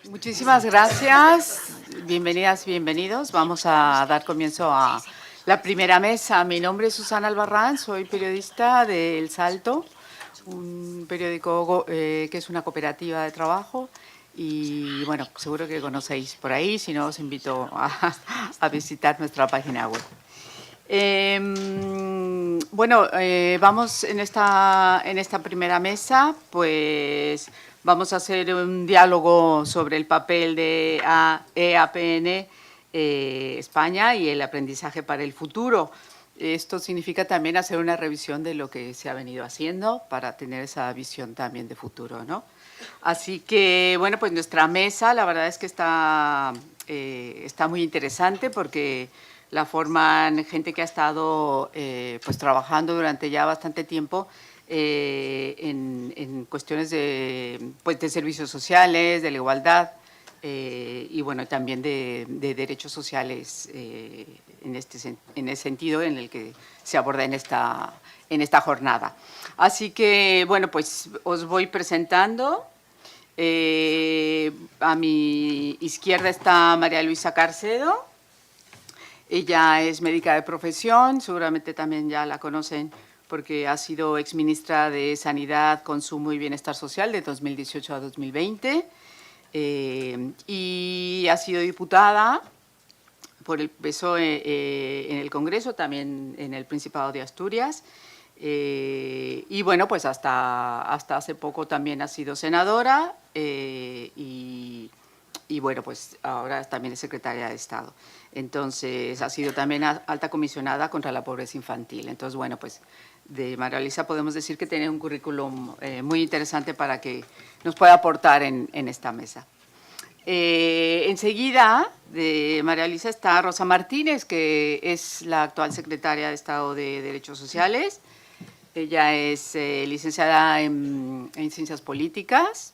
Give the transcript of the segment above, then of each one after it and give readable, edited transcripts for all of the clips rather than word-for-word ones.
Muchísimas gracias. Bienvenidas y bienvenidos. Vamos a dar comienzo a la primera mesa. Mi nombre es Susana Albarrán, soy periodista de El Salto, un periódico que es una cooperativa de trabajo. Y bueno, seguro que conocéis por ahí, si no os invito a visitar nuestra página web. Vamos en esta primera mesa, pues vamos a hacer un diálogo sobre el papel de EAPN España y el aprendizaje para el futuro. Esto significa también hacer una revisión de lo que se ha venido haciendo para tener esa visión también de futuro, ¿no? Así que, bueno, pues nuestra mesa, la verdad es que está muy interesante porque la forman gente que ha estado pues trabajando durante ya bastante tiempo en cuestiones pues de servicios sociales, de la igualdad y bueno, también de derechos sociales en ese sentido en el que se aborda en esta jornada. Así que, bueno, pues os voy presentando. A mi izquierda está María Luisa Carcedo. Ella es médica de profesión, seguramente también ya la conocen porque ha sido exministra de Sanidad, Consumo y Bienestar Social de 2018 a 2020 y ha sido diputada por el PSOE en el Congreso, también en el Principado de Asturias. Y bueno, pues hasta hace poco también ha sido senadora y bueno, pues ahora también es secretaria de Estado. Entonces, ha sido también alta comisionada contra la pobreza infantil. Entonces, bueno, pues de María Luisa podemos decir que tiene un currículum muy interesante para que nos pueda aportar en esta mesa. Enseguida de María Luisa está Rosa Martínez, que es la actual secretaria de Estado de Derechos Sociales. Ella es licenciada en Ciencias Políticas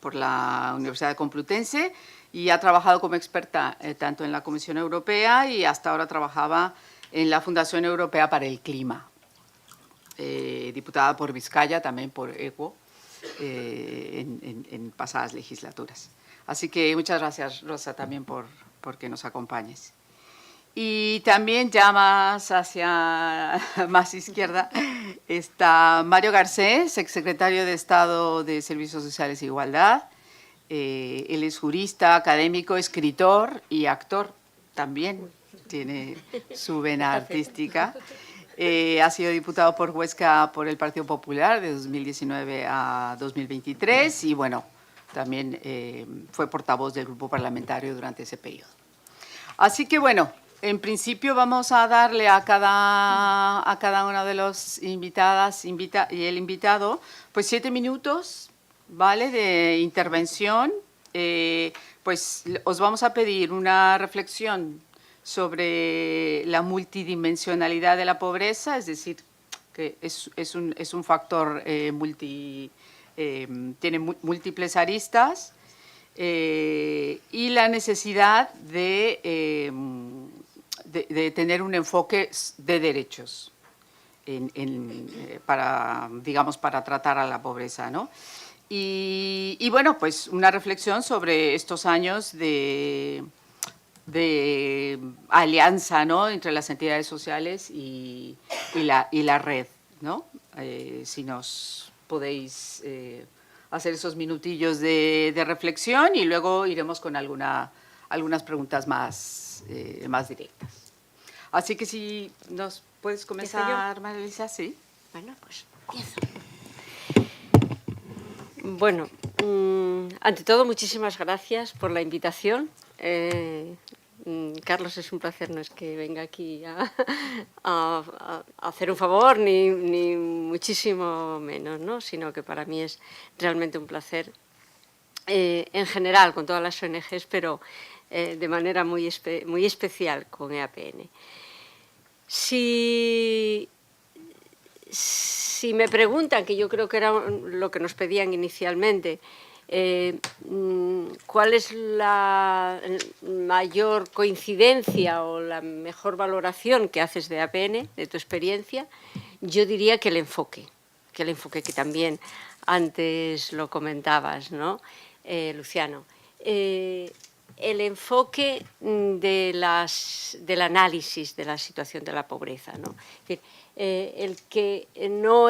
por la Universidad Complutense y ha trabajado como experta tanto en la Comisión Europea y hasta ahora trabajaba en la Fundación Europea para el Clima, diputada por Vizcaya, también por ECO, en pasadas legislaturas. Así que muchas gracias, Rosa, también por que nos acompañes. Y también ya más hacia más izquierda está Mario Garcés, exsecretario de Estado de Servicios Sociales e Igualdad. Él es jurista, académico, escritor y actor también. Tiene su vena artística. Ha sido diputado por Huesca por el Partido Popular de 2019 a 2023 y bueno, también fue portavoz del grupo parlamentario durante ese periodo. Así que bueno, en principio vamos a darle a cada una de los invitadas y el invitado pues 7 minutos, ¿vale?, de intervención. Pues os vamos a pedir una reflexión sobre la multidimensionalidad de la pobreza, es decir, que es un factor tiene múltiples aristas, y la necesidad de tener un enfoque de derechos para tratar a la pobreza, ¿no? Y bueno, pues una reflexión sobre estos años de alianza, ¿no?, entre las entidades sociales y la red, ¿no? Si nos podéis hacer esos minutillos de reflexión y luego iremos con algunas preguntas más directas. Así que si nos puedes comenzar, María Luisa, ¿sí? Bueno, pues empiezo. Bueno, ante todo, muchísimas gracias por la invitación. Carlos, es un placer, no es que venga aquí a hacer un favor, ni muchísimo menos, ¿no?, sino que para mí es realmente un placer en general con todas las ONGs, pero de manera muy especial con EAPN. Si me preguntan, que yo creo que era lo que nos pedían inicialmente, ¿cuál es la mayor coincidencia o la mejor valoración que haces de EAPN, de tu experiencia? Yo diría que el enfoque que también antes lo comentabas, ¿no, Luciano? el enfoque del análisis de la situación de la pobreza, ¿no? Es decir, el que no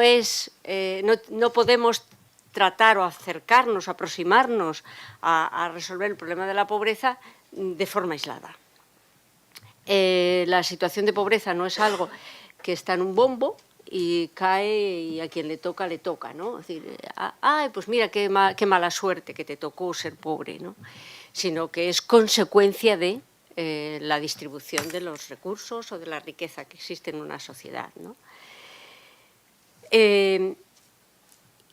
podemos tratar o acercarnos, aproximarnos a resolver el problema de la pobreza de forma aislada. La situación de pobreza no es algo que está en un bombo y cae y a quien le toca, ¿no? Es decir, ay, pues mira qué mala suerte que te tocó ser pobre, ¿no? Sino que es consecuencia de la distribución de los recursos o de la riqueza que existe en una sociedad, ¿no?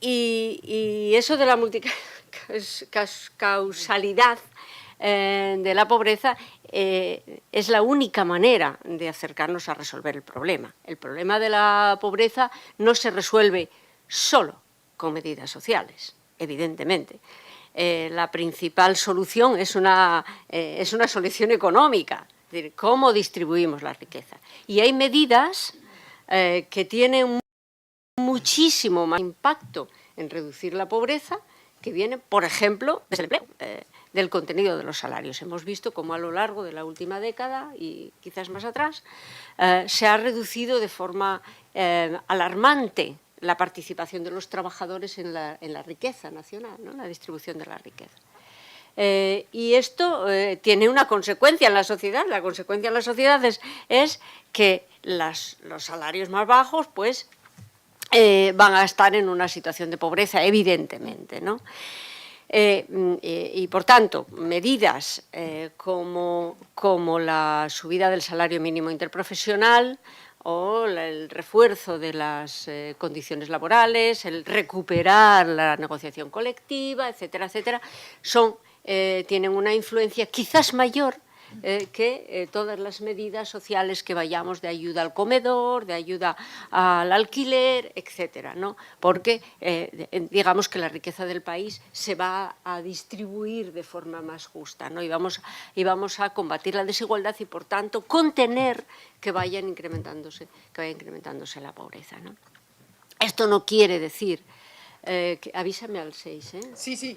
Y eso de la multicausalidad de la pobreza es la única manera de acercarnos a resolver el problema. El problema de la pobreza no se resuelve solo con medidas sociales, evidentemente. La principal solución es una solución económica, es decir, cómo distribuimos la riqueza. Y hay medidas que tienen muchísimo más impacto en reducir la pobreza, que vienen, por ejemplo, desde el empleo, del contenido de los salarios. Hemos visto cómo a lo largo de la última década, y quizás más atrás, se ha reducido de forma alarmante la participación de los trabajadores en la riqueza nacional, ¿no? En la distribución de la riqueza. Y esto tiene una consecuencia en la sociedad. La consecuencia en la sociedad es que los salarios más bajos, pues, van a estar en una situación de pobreza, evidentemente, ¿no? Y, por tanto, medidas como la subida del salario mínimo interprofesional o el refuerzo de las condiciones laborales, el recuperar la negociación colectiva, etcétera, etcétera, tienen una influencia quizás mayor que todas las medidas sociales que vayamos de ayuda al comedor, de ayuda al alquiler, etcétera, ¿no? Porque digamos que la riqueza del país se va a distribuir de forma más justa, ¿no? Y vamos a combatir la desigualdad y, por tanto, contener que vaya incrementándose la pobreza, ¿no? Esto no quiere decir avísame al 6, ¿eh? Sí, sí.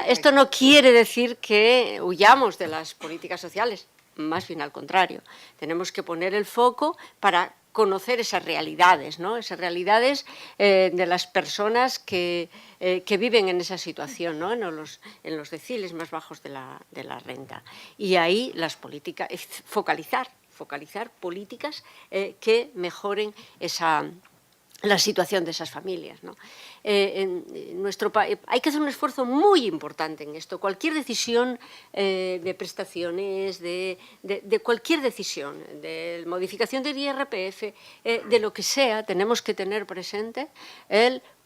Esto no quiere decir que huyamos de las políticas sociales, más bien al contrario. Tenemos que poner el foco para conocer esas realidades, ¿no? Esas realidades de las personas que viven en esa situación, ¿no? En los deciles más bajos de la renta. Y ahí las políticas, focalizar políticas que mejoren la situación de esas familias, ¿no? En nuestro país hay que hacer un esfuerzo muy importante en esto. Cualquier decisión de prestaciones, de cualquier decisión, de modificación del IRPF, de lo que sea, tenemos que tener presente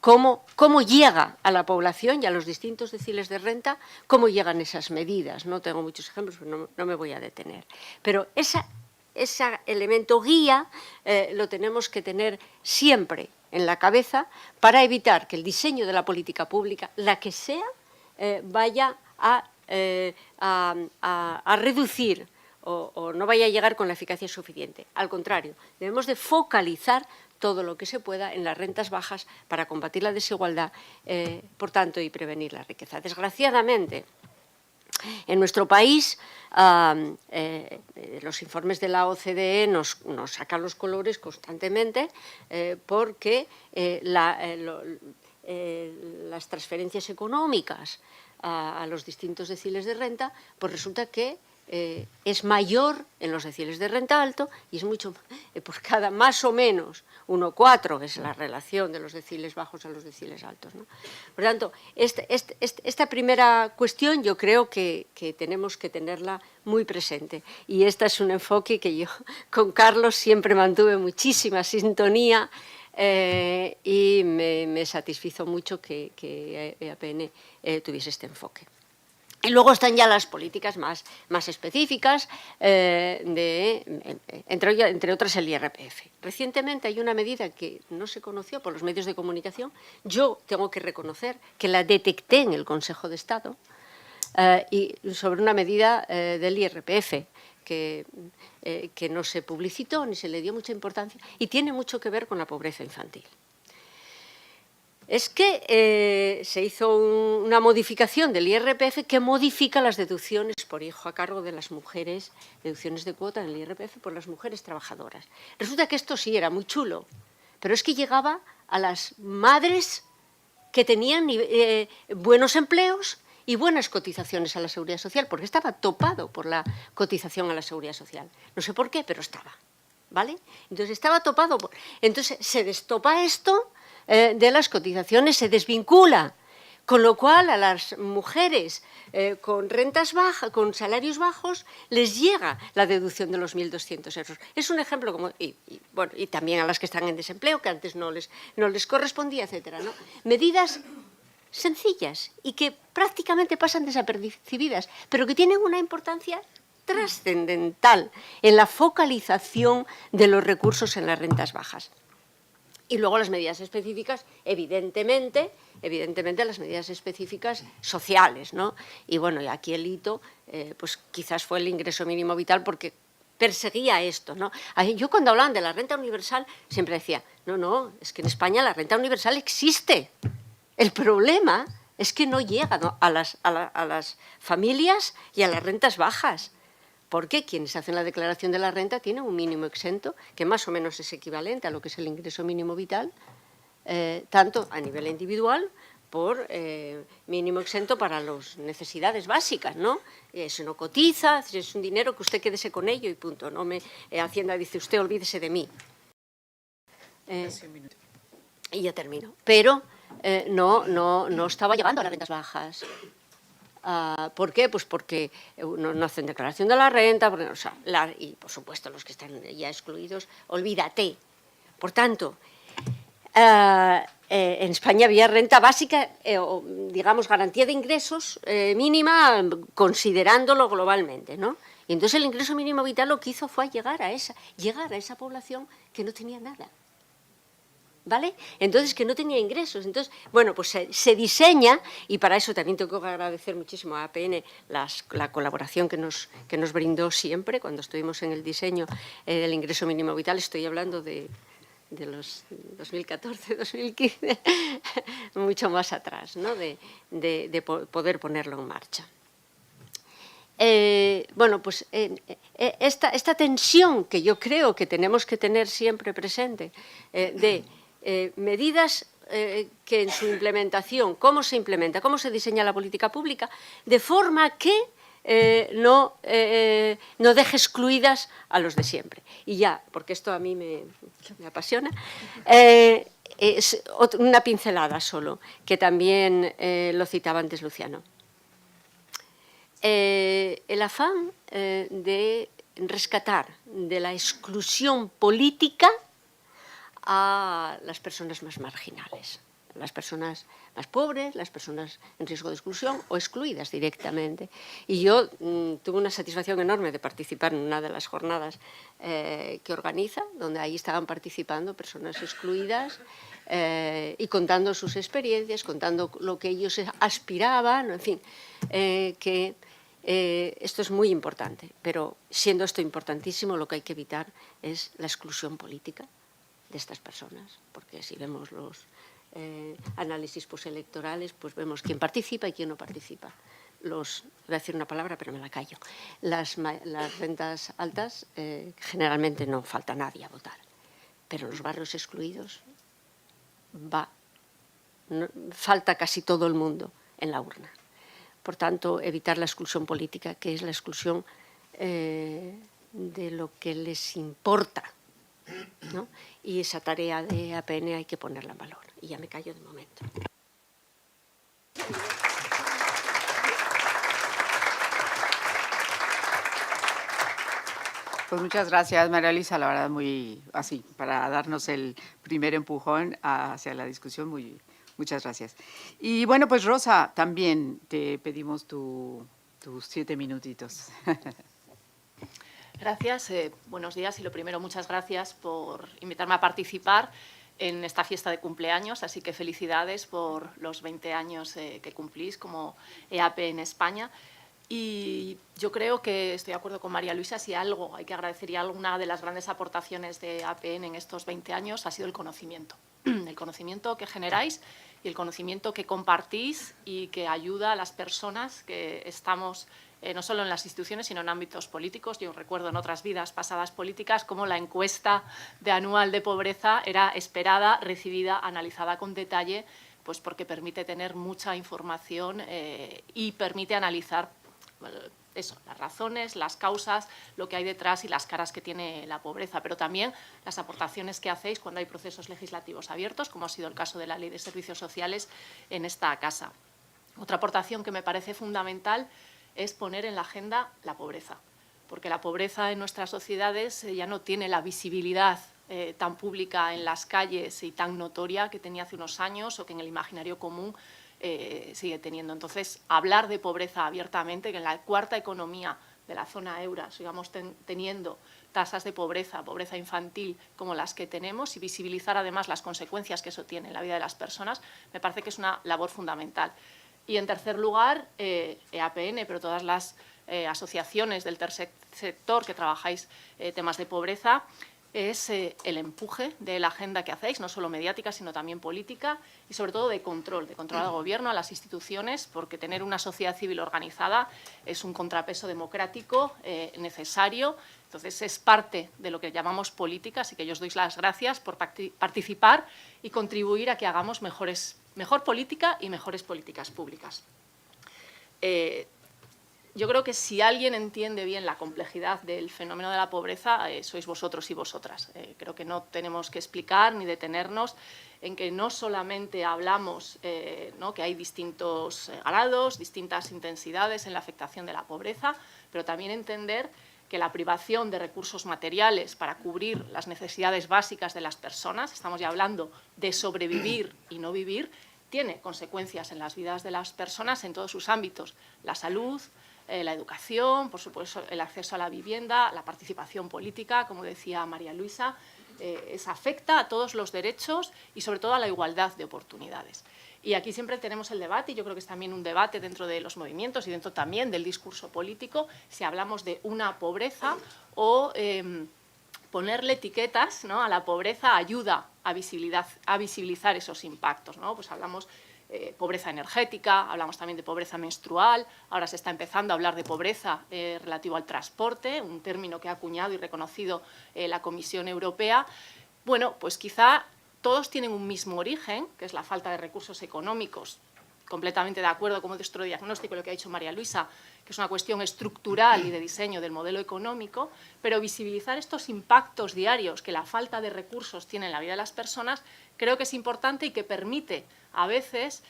cómo llega a la población y a los distintos deciles de renta, cómo llegan esas medidas. No tengo muchos ejemplos, pero no me voy a detener. Pero ese elemento guía lo tenemos que tener siempre en la cabeza para evitar que el diseño de la política pública, la que sea, vaya a reducir o no vaya a llegar con la eficacia suficiente. Al contrario, debemos de focalizar todo lo que se pueda en las rentas bajas para combatir la desigualdad, por tanto, y prevenir la riqueza. Desgraciadamente, en nuestro país, los informes de la OCDE nos sacan los colores constantemente porque las transferencias económicas a los distintos deciles de renta, pues resulta que es mayor en los deciles de renta alto y es mucho, por cada más o menos 1,4 es la relación de los deciles bajos a los deciles altos, ¿no? Por tanto, esta primera cuestión yo creo que tenemos que tenerla muy presente, y este es un enfoque que yo con Carlos siempre mantuve muchísima sintonía y me satisfizo mucho que EAPN tuviese este enfoque. Y luego están ya las políticas más específicas, entre otras el IRPF. Recientemente hay una medida que no se conoció por los medios de comunicación. Yo tengo que reconocer que la detecté en el Consejo de Estado y sobre una medida del IRPF que no se publicitó ni se le dio mucha importancia y tiene mucho que ver con la pobreza infantil. es que se hizo una modificación del IRPF que modifica las deducciones por hijo a cargo de las mujeres, deducciones de cuota en el IRPF por las mujeres trabajadoras. Resulta que esto sí era muy chulo, pero es que llegaba a las madres que tenían buenos empleos y buenas cotizaciones a la Seguridad Social, porque estaba topado por la cotización a la Seguridad Social. No sé por qué, pero estaba, ¿vale? Entonces estaba topado. Entonces se destopa esto de las cotizaciones, se desvincula, con lo cual a las mujeres con rentas bajas, con salarios bajos, les llega la deducción de los 1.200 euros. Es un ejemplo como, bueno, y también a las que están en desempleo, que antes no les correspondía, etcétera, ¿no? Medidas sencillas y que prácticamente pasan desapercibidas, pero que tienen una importancia trascendental en la focalización de los recursos en las rentas bajas. Y luego las medidas específicas, evidentemente las medidas específicas sociales, ¿no? Y bueno, y aquí el hito, pues quizás fue el ingreso mínimo vital porque perseguía esto, ¿no? Yo cuando hablaban de la renta universal siempre decía, no, es que en España la renta universal existe. El problema es que no llega, ¿no?, a las familias y a las rentas bajas. Porque quienes hacen la declaración de la renta tienen un mínimo exento, que más o menos es equivalente a lo que es el ingreso mínimo vital, tanto a nivel individual por mínimo exento para las necesidades básicas, ¿no? Eso no cotiza, es un dinero que usted quédese con ello y punto. No Hacienda dice, usted olvídese de mí. Y ya termino. Pero no estaba llegando a las rentas bajas. ¿Por qué? Pues porque no hacen declaración de la renta, porque, y por supuesto los que están ya excluidos, olvídate. Por tanto, en España había renta básica, digamos, garantía de ingresos mínima, considerándolo globalmente, ¿no? Y entonces el ingreso mínimo vital lo que hizo fue llegar a esa población que no tenía nada. ¿Vale? Entonces, que no tenía ingresos. Entonces, bueno, pues se diseña, y para eso también tengo que agradecer muchísimo a APN la colaboración que nos brindó siempre cuando estuvimos en el diseño del ingreso mínimo vital. Estoy hablando de los 2014, 2015, mucho más atrás, ¿no? de poder ponerlo en marcha. Bueno, pues esta tensión que yo creo que tenemos que tener siempre presente de medidas que en su implementación, cómo se implementa, cómo se diseña la política pública, de forma que no deje excluidas a los de siempre. Y ya, porque esto a mí me apasiona, es una pincelada solo, que también lo citaba antes Luciano. El afán de rescatar de la exclusión política a las personas más marginales, las personas más pobres, las personas en riesgo de exclusión o excluidas directamente. Y yo tuve una satisfacción enorme de participar en una de las jornadas que organiza, donde ahí estaban participando personas excluidas y contando sus experiencias, contando lo que ellos aspiraban, en fin, que esto es muy importante, pero siendo esto importantísimo, lo que hay que evitar es la exclusión política de estas personas, porque si vemos los análisis postelectorales, pues vemos quién participa y quién no participa. Voy a decir una palabra, pero me la callo. Las rentas altas, generalmente no falta nadie a votar, pero los barrios excluidos falta casi todo el mundo en la urna. Por tanto, evitar la exclusión política, que es la exclusión de lo que les importa, ¿no? Y esa tarea de APN hay que ponerla en valor. Y ya me callo de momento. Pues muchas gracias, María Luisa, la verdad muy así, para darnos el primer empujón hacia la discusión, muchas gracias. Y bueno, pues Rosa, también te pedimos tus 7 minutitos. Gracias, buenos días y lo primero, muchas gracias por invitarme a participar en esta fiesta de cumpleaños, así que felicidades por los 20 años que cumplís como EAP en España. Y yo creo que estoy de acuerdo con María Luisa, si algo hay que agradecer y alguna de las grandes aportaciones de APN en estos 20 años ha sido el conocimiento. El conocimiento que generáis y el conocimiento que compartís y que ayuda a las personas que estamos no solo en las instituciones, sino en ámbitos políticos. Yo recuerdo en otras vidas pasadas políticas cómo la encuesta anual de pobreza era esperada, recibida, analizada con detalle, pues porque permite tener mucha información y permite analizar eso, las razones, las causas, lo que hay detrás y las caras que tiene la pobreza, pero también las aportaciones que hacéis cuando hay procesos legislativos abiertos, como ha sido el caso de la Ley de Servicios Sociales en esta casa. Otra aportación que me parece fundamental es poner en la agenda la pobreza, porque la pobreza en nuestras sociedades ya no tiene la visibilidad tan pública en las calles y tan notoria que tenía hace unos años o que en el imaginario común sigue teniendo. Entonces, hablar de pobreza abiertamente, que en la cuarta economía de la zona euro sigamos teniendo tasas de pobreza, pobreza infantil como las que tenemos y visibilizar además las consecuencias que eso tiene en la vida de las personas, me parece que es una labor fundamental. Y en tercer lugar, EAPN, pero todas las asociaciones del tercer sector que trabajáis temas de pobreza, es el empuje de la agenda que hacéis, no solo mediática, sino también política y sobre todo de control al gobierno, a las instituciones, porque tener una sociedad civil organizada es un contrapeso democrático necesario. Entonces, es parte de lo que llamamos política, así que yo os doy las gracias por participar y contribuir a que hagamos mejor política y mejores políticas públicas. Yo creo que si alguien entiende bien la complejidad del fenómeno de la pobreza, sois vosotros y vosotras. Creo que no tenemos que explicar ni detenernos en que no solamente hablamos ¿no? que hay distintos grados, distintas intensidades en la afectación de la pobreza, pero también entender que la privación de recursos materiales para cubrir las necesidades básicas de las personas, estamos ya hablando de sobrevivir y no vivir, tiene consecuencias en las vidas de las personas en todos sus ámbitos. La salud, la educación, por supuesto el acceso a la vivienda, la participación política, como decía María Luisa, afecta a todos los derechos y sobre todo a la igualdad de oportunidades. Y aquí siempre tenemos el debate, y yo creo que es también un debate dentro de los movimientos y dentro también del discurso político, si hablamos de una pobreza o ponerle etiquetas, ¿no? A la pobreza ayuda a visibilizar esos impactos, ¿no? Pues hablamos pobreza energética, hablamos también de pobreza menstrual, ahora se está empezando a hablar de pobreza relativo al transporte, un término que ha acuñado y reconocido la Comisión Europea. Bueno, pues quizá todos tienen un mismo origen, que es la falta de recursos económicos. Completamente de acuerdo con vuestro diagnóstico, lo que ha dicho María Luisa, que es una cuestión estructural y de diseño del modelo económico, pero visibilizar estos impactos diarios que la falta de recursos tiene en la vida de las personas, creo que es importante y que permite a veces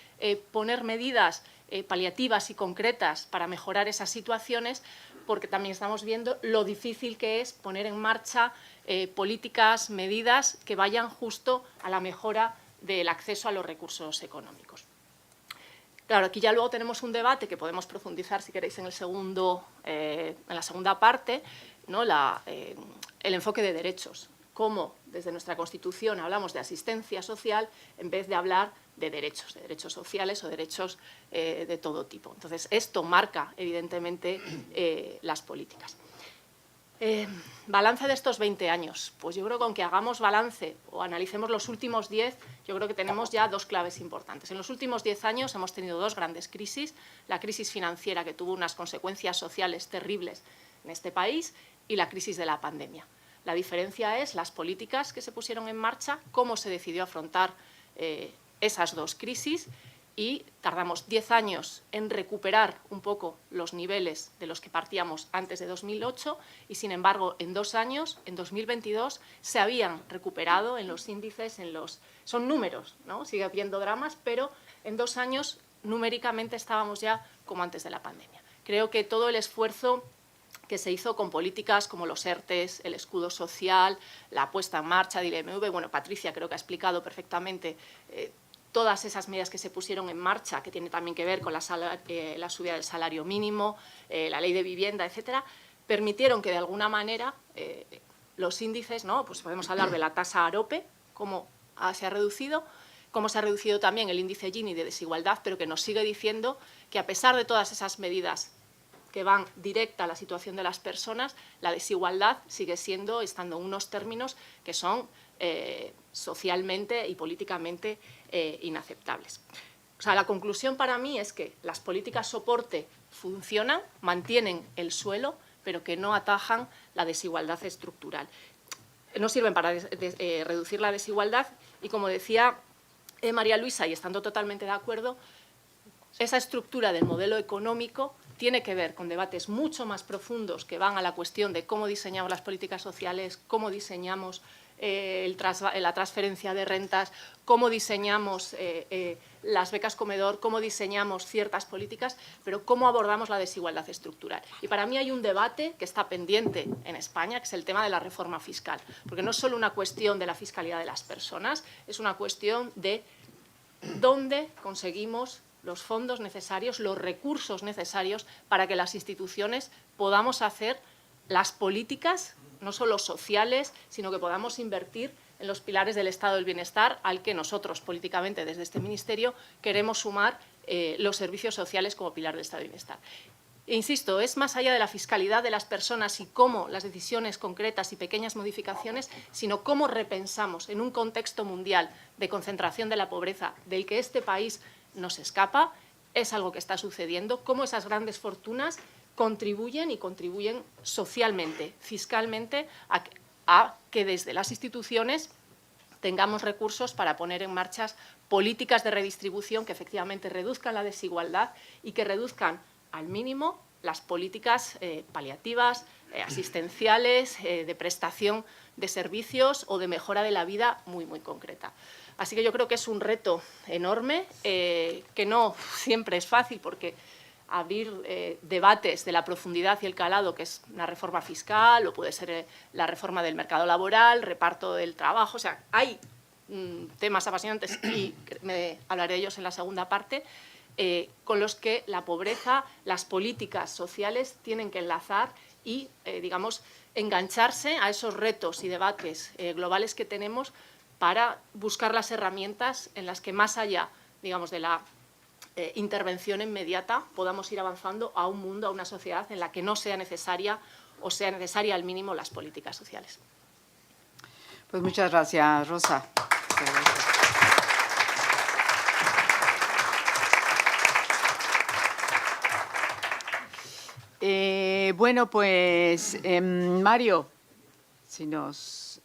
poner medidas paliativas y concretas para mejorar esas situaciones, porque también estamos viendo lo difícil que es poner en marcha políticas, medidas que vayan justo a la mejora del acceso a los recursos económicos. Claro, aquí ya luego tenemos un debate que podemos profundizar, si queréis, en la segunda parte, ¿no? El enfoque de derechos. Cómo desde nuestra Constitución hablamos de asistencia social en vez de hablar de derechos sociales o derechos de todo tipo. Entonces, esto marca, evidentemente, las políticas. Balance de estos 20 años. Pues yo creo que aunque hagamos balance o analicemos los últimos 10, yo creo que tenemos ya dos claves importantes. En los últimos 10 años hemos tenido dos grandes crisis. La crisis financiera, que tuvo unas consecuencias sociales terribles en este país, y la crisis de la pandemia. La diferencia es las políticas que se pusieron en marcha, cómo se decidió afrontar esas dos crisis, y tardamos 10 años en recuperar un poco los niveles de los que partíamos antes de 2008 y, sin embargo, en 2 años, en 2022, se habían recuperado en los índices, son números, ¿no? Sigue habiendo dramas, pero en 2 años numéricamente estábamos ya como antes de la pandemia. Creo que todo el esfuerzo que se hizo con políticas como los ERTEs, el escudo social, la puesta en marcha del IMV, bueno, Patricia creo que ha explicado perfectamente todas esas medidas que se pusieron en marcha, que tiene también que ver con la subida del salario mínimo, la ley de vivienda, etcétera, permitieron que de alguna manera los índices, ¿no? Pues podemos hablar de la tasa AROPE, cómo se ha reducido también el índice Gini de desigualdad, pero que nos sigue diciendo que a pesar de todas esas medidas que van directa a la situación de las personas, la desigualdad sigue estando en unos términos que son socialmente y políticamente inaceptables. O sea, la conclusión para mí es que las políticas soporte funcionan, mantienen el suelo, pero que no atajan la desigualdad estructural. No sirven para reducir la desigualdad y, como decía María Luisa, y estando totalmente de acuerdo, esa estructura del modelo económico tiene que ver con debates mucho más profundos que van a la cuestión de cómo diseñamos las políticas sociales, cómo diseñamos la transferencia de rentas, cómo diseñamos las becas comedor, cómo diseñamos ciertas políticas, pero cómo abordamos la desigualdad estructural. Y para mí hay un debate que está pendiente en España, que es el tema de la reforma fiscal, porque no es solo una cuestión de la fiscalidad de las personas, es una cuestión de dónde conseguimos los fondos necesarios, los recursos necesarios para que las instituciones podamos hacer las políticas no solo sociales, sino que podamos invertir en los pilares del Estado del Bienestar al que nosotros, políticamente, desde este Ministerio, queremos sumar los servicios sociales como pilar del Estado del Bienestar. E insisto, es más allá de la fiscalidad de las personas y cómo las decisiones concretas y pequeñas modificaciones, sino cómo repensamos en un contexto mundial de concentración de la pobreza del que este país no se escapa, es algo que está sucediendo, cómo esas grandes fortunas contribuyen y contribuyen socialmente, fiscalmente, a que desde las instituciones tengamos recursos para poner en marcha políticas de redistribución que efectivamente reduzcan la desigualdad y que reduzcan al mínimo las políticas paliativas, asistenciales, de prestación de servicios o de mejora de la vida muy, muy concreta. Así que yo creo que es un reto enorme, que no siempre es fácil porque abrir debates de la profundidad y el calado, que es una reforma fiscal o puede ser la reforma del mercado laboral, reparto del trabajo, o sea, hay temas apasionantes y hablaré de ellos en la segunda parte, con los que la pobreza, las políticas sociales tienen que enlazar y, digamos, engancharse a esos retos y debates globales que tenemos para buscar las herramientas en las que más allá, digamos, de la intervención inmediata podamos ir avanzando a un mundo, a una sociedad en la que no sea necesaria o sea necesaria al mínimo las políticas sociales. Pues muchas gracias, Rosa. Muchas gracias. Bueno, pues Mario, si nos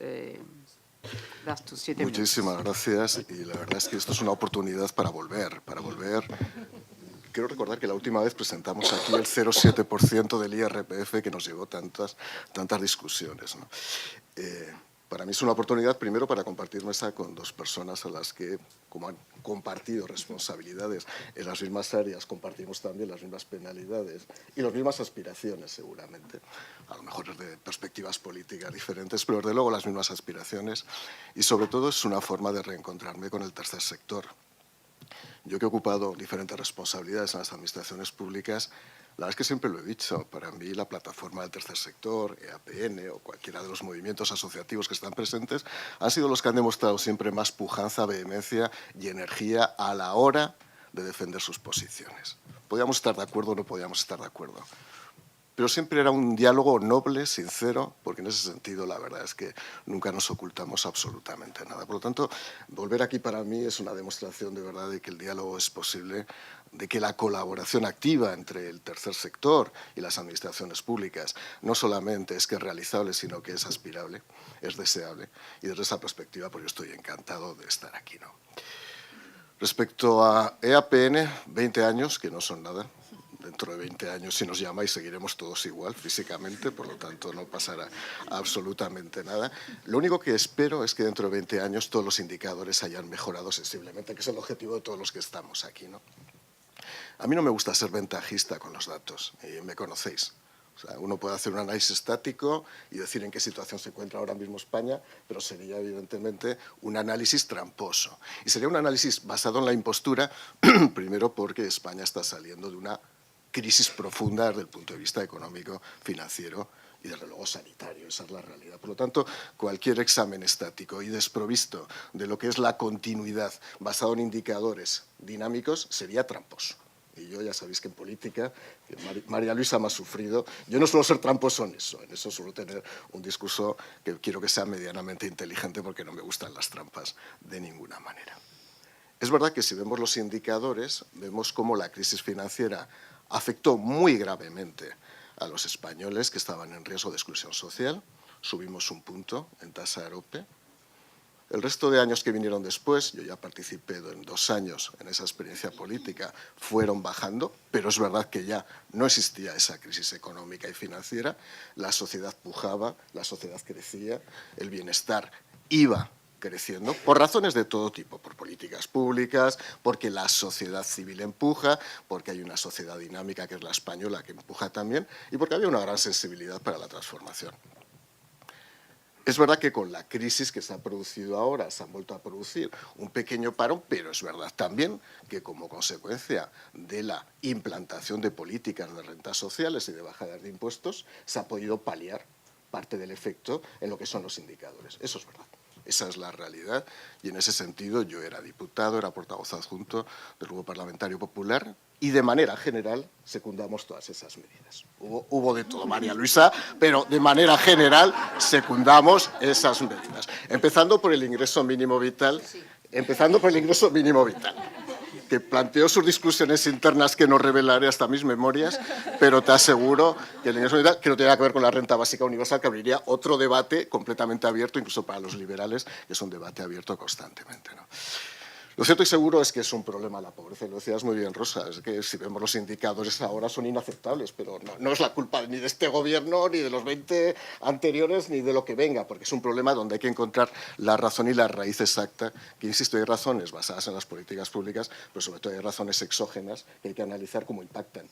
das tus 7 minutos. Muchísimas gracias y la verdad es que esto es una oportunidad para volver. Quiero recordar que la última vez presentamos aquí el 0,7% del IRPF que nos llevó tantas discusiones, ¿no? Para mí es una oportunidad, primero, para compartir mesa con dos personas a las que, como han compartido responsabilidades en las mismas áreas, compartimos también las mismas penalidades y las mismas aspiraciones, seguramente. A lo mejor desde perspectivas políticas diferentes, pero desde luego las mismas aspiraciones. Y sobre todo es una forma de reencontrarme con el tercer sector. Yo que he ocupado diferentes responsabilidades en las administraciones públicas, la verdad es que siempre lo he dicho, para mí la plataforma del tercer sector, EAPN o cualquiera de los movimientos asociativos que están presentes, han sido los que han demostrado siempre más pujanza, vehemencia y energía a la hora de defender sus posiciones. Podíamos estar de acuerdo o no podíamos estar de acuerdo, pero siempre era un diálogo noble, sincero, porque en ese sentido la verdad es que nunca nos ocultamos absolutamente nada. Por lo tanto, volver aquí para mí es una demostración de verdad de que el diálogo es posible, de que la colaboración activa entre el tercer sector y las administraciones públicas no solamente es que es realizable, sino que es aspirable, es deseable. Y desde esa perspectiva, pues yo estoy encantado de estar aquí, ¿no? Respecto a EAPN, 20 años, que no son nada. Dentro de 20 años, si nos llamáis, seguiremos todos igual físicamente, por lo tanto no pasará absolutamente nada. Lo único que espero es que dentro de 20 años todos los indicadores hayan mejorado sensiblemente, que es el objetivo de todos los que estamos aquí, ¿no? A mí no me gusta ser ventajista con los datos, y me conocéis. O sea, uno puede hacer un análisis estático y decir en qué situación se encuentra ahora mismo España, pero sería evidentemente un análisis tramposo. Y sería un análisis basado en la impostura, primero porque España está saliendo de una crisis profunda desde el punto de vista económico, financiero y, desde luego, sanitario. Esa es la realidad. Por lo tanto, cualquier examen estático y desprovisto de lo que es la continuidad basado en indicadores dinámicos sería tramposo. Y yo ya sabéis que en política, que María Luisa me ha sufrido, yo no suelo ser tramposo en eso suelo tener un discurso que quiero que sea medianamente inteligente porque no me gustan las trampas de ninguna manera. Es verdad que si vemos los indicadores, vemos cómo la crisis financiera afectó muy gravemente a los españoles que estaban en riesgo de exclusión social, subimos un punto en tasa AROPE. El resto de años que vinieron después, yo ya participé en 2 años en esa experiencia política, fueron bajando, pero es verdad que ya no existía esa crisis económica y financiera, la sociedad pujaba, la sociedad crecía, el bienestar iba creciendo, por razones de todo tipo, por políticas públicas, porque la sociedad civil empuja, porque hay una sociedad dinámica que es la española que empuja también, y porque había una gran sensibilidad para la transformación. Es verdad que con la crisis que se ha producido ahora se han vuelto a producir un pequeño parón, pero es verdad también que como consecuencia de la implantación de políticas de rentas sociales y de bajadas de impuestos se ha podido paliar parte del efecto en lo que son los indicadores. Eso es verdad. Esa es la realidad y en ese sentido yo era diputado, era portavoz adjunto del Grupo Parlamentario Popular y de manera general secundamos todas esas medidas. Hubo de todo, María Luisa, pero de manera general secundamos esas medidas. Empezando por el ingreso mínimo vital, que planteó sus discusiones internas que no revelaré hasta mis memorias, pero te aseguro que el ingreso vital, que no tiene nada que ver con la renta básica universal, que abriría otro debate completamente abierto, incluso para los liberales, que es un debate abierto constantemente, ¿no? Lo cierto y seguro es que es un problema la pobreza, y lo decías muy bien, Rosa, es que si vemos los indicadores ahora son inaceptables, pero no es la culpa ni de este gobierno, ni de los 20 anteriores, ni de lo que venga, porque es un problema donde hay que encontrar la razón y la raíz exacta, que insisto, hay razones basadas en las políticas públicas, pero sobre todo hay razones exógenas que hay que analizar cómo impactan.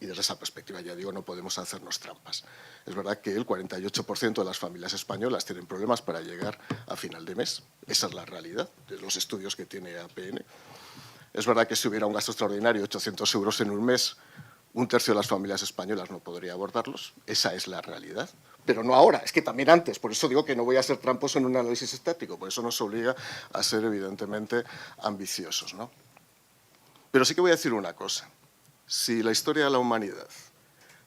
Y desde esa perspectiva, ya digo, no podemos hacernos trampas. Es verdad que el 48% de las familias españolas tienen problemas para llegar a final de mes. Esa es la realidad de los estudios que tiene APN. Es verdad que si hubiera un gasto extraordinario de 800 euros en un mes, un tercio de las familias españolas no podría abordarlos. Esa es la realidad. Pero no ahora, es que también antes. Por eso digo que no voy a ser tramposo en un análisis estático. Por eso nos obliga a ser, evidentemente, ambiciosos, ¿no? Pero sí que voy a decir una cosa. Si la historia de la humanidad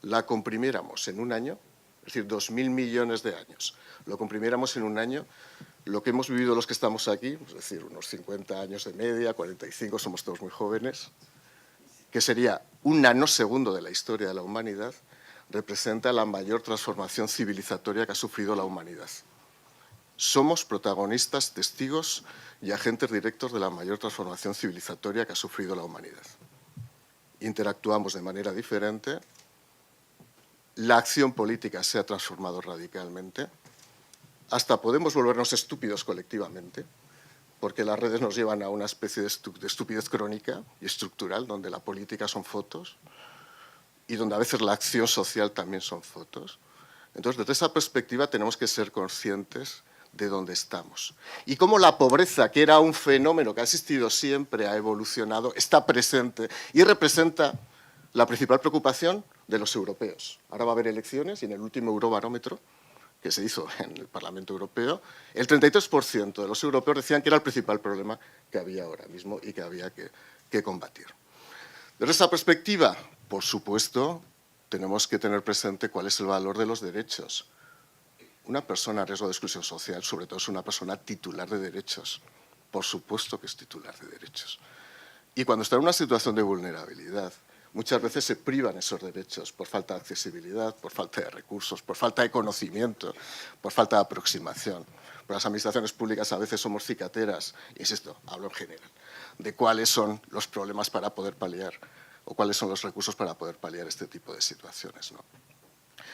la comprimiéramos en un año, es decir, 2.000 millones de años, lo comprimiéramos en un año, lo que hemos vivido los que estamos aquí, es decir, unos 50 años de media, 45, somos todos muy jóvenes, que sería un nanosegundo de la historia de la humanidad, representa la mayor transformación civilizatoria que ha sufrido la humanidad. Somos protagonistas, testigos y agentes directos de la mayor transformación civilizatoria que ha sufrido la humanidad. Interactuamos de manera diferente, la acción política se ha transformado radicalmente, hasta podemos volvernos estúpidos colectivamente, porque las redes nos llevan a una especie de estupidez crónica y estructural, donde la política son fotos y donde a veces la acción social también son fotos. Entonces, desde esa perspectiva tenemos que ser conscientes de dónde estamos. Y cómo la pobreza, que era un fenómeno que ha existido siempre, ha evolucionado, está presente y representa la principal preocupación de los europeos. Ahora va a haber elecciones y en el último Eurobarómetro que se hizo en el Parlamento Europeo, el 33% de los europeos decían que era el principal problema que había ahora mismo y que había que combatir. Desde esa perspectiva, por supuesto, tenemos que tener presente cuál es el valor de los derechos. Una persona en riesgo de exclusión social, sobre todo, es una persona titular de derechos. Por supuesto que es titular de derechos. Y cuando está en una situación de vulnerabilidad, muchas veces se privan esos derechos por falta de accesibilidad, por falta de recursos, por falta de conocimiento, por falta de aproximación. Por las administraciones públicas a veces somos cicateras, insisto, hablo en general, de cuáles son los problemas para poder paliar o cuáles son los recursos para poder paliar este tipo de situaciones, ¿no?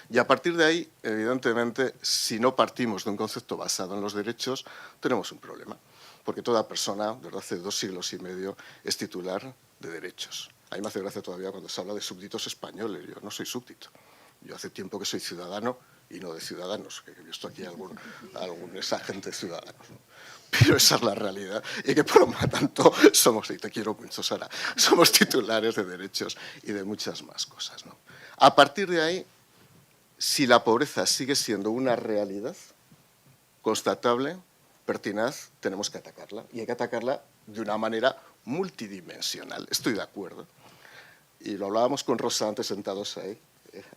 Y a partir de ahí, evidentemente, si no partimos de un concepto basado en los derechos, tenemos un problema, porque toda persona, desde hace 2 siglos y medio, es titular de derechos. A mí me hace gracia todavía cuando se habla de súbditos españoles. Yo no soy súbdito. Yo hace tiempo que soy ciudadano y no de ciudadanos, que he visto aquí algún agente de ciudadanos, ¿no? Pero esa es la realidad y que por lo tanto somos, y te quiero mucho, Sara, somos titulares de derechos y de muchas más cosas, ¿no? A partir de ahí, si la pobreza sigue siendo una realidad constatable, pertinaz, tenemos que atacarla. Y hay que atacarla de una manera multidimensional. Estoy de acuerdo. y lo hablábamos con Rosa antes sentados ahí,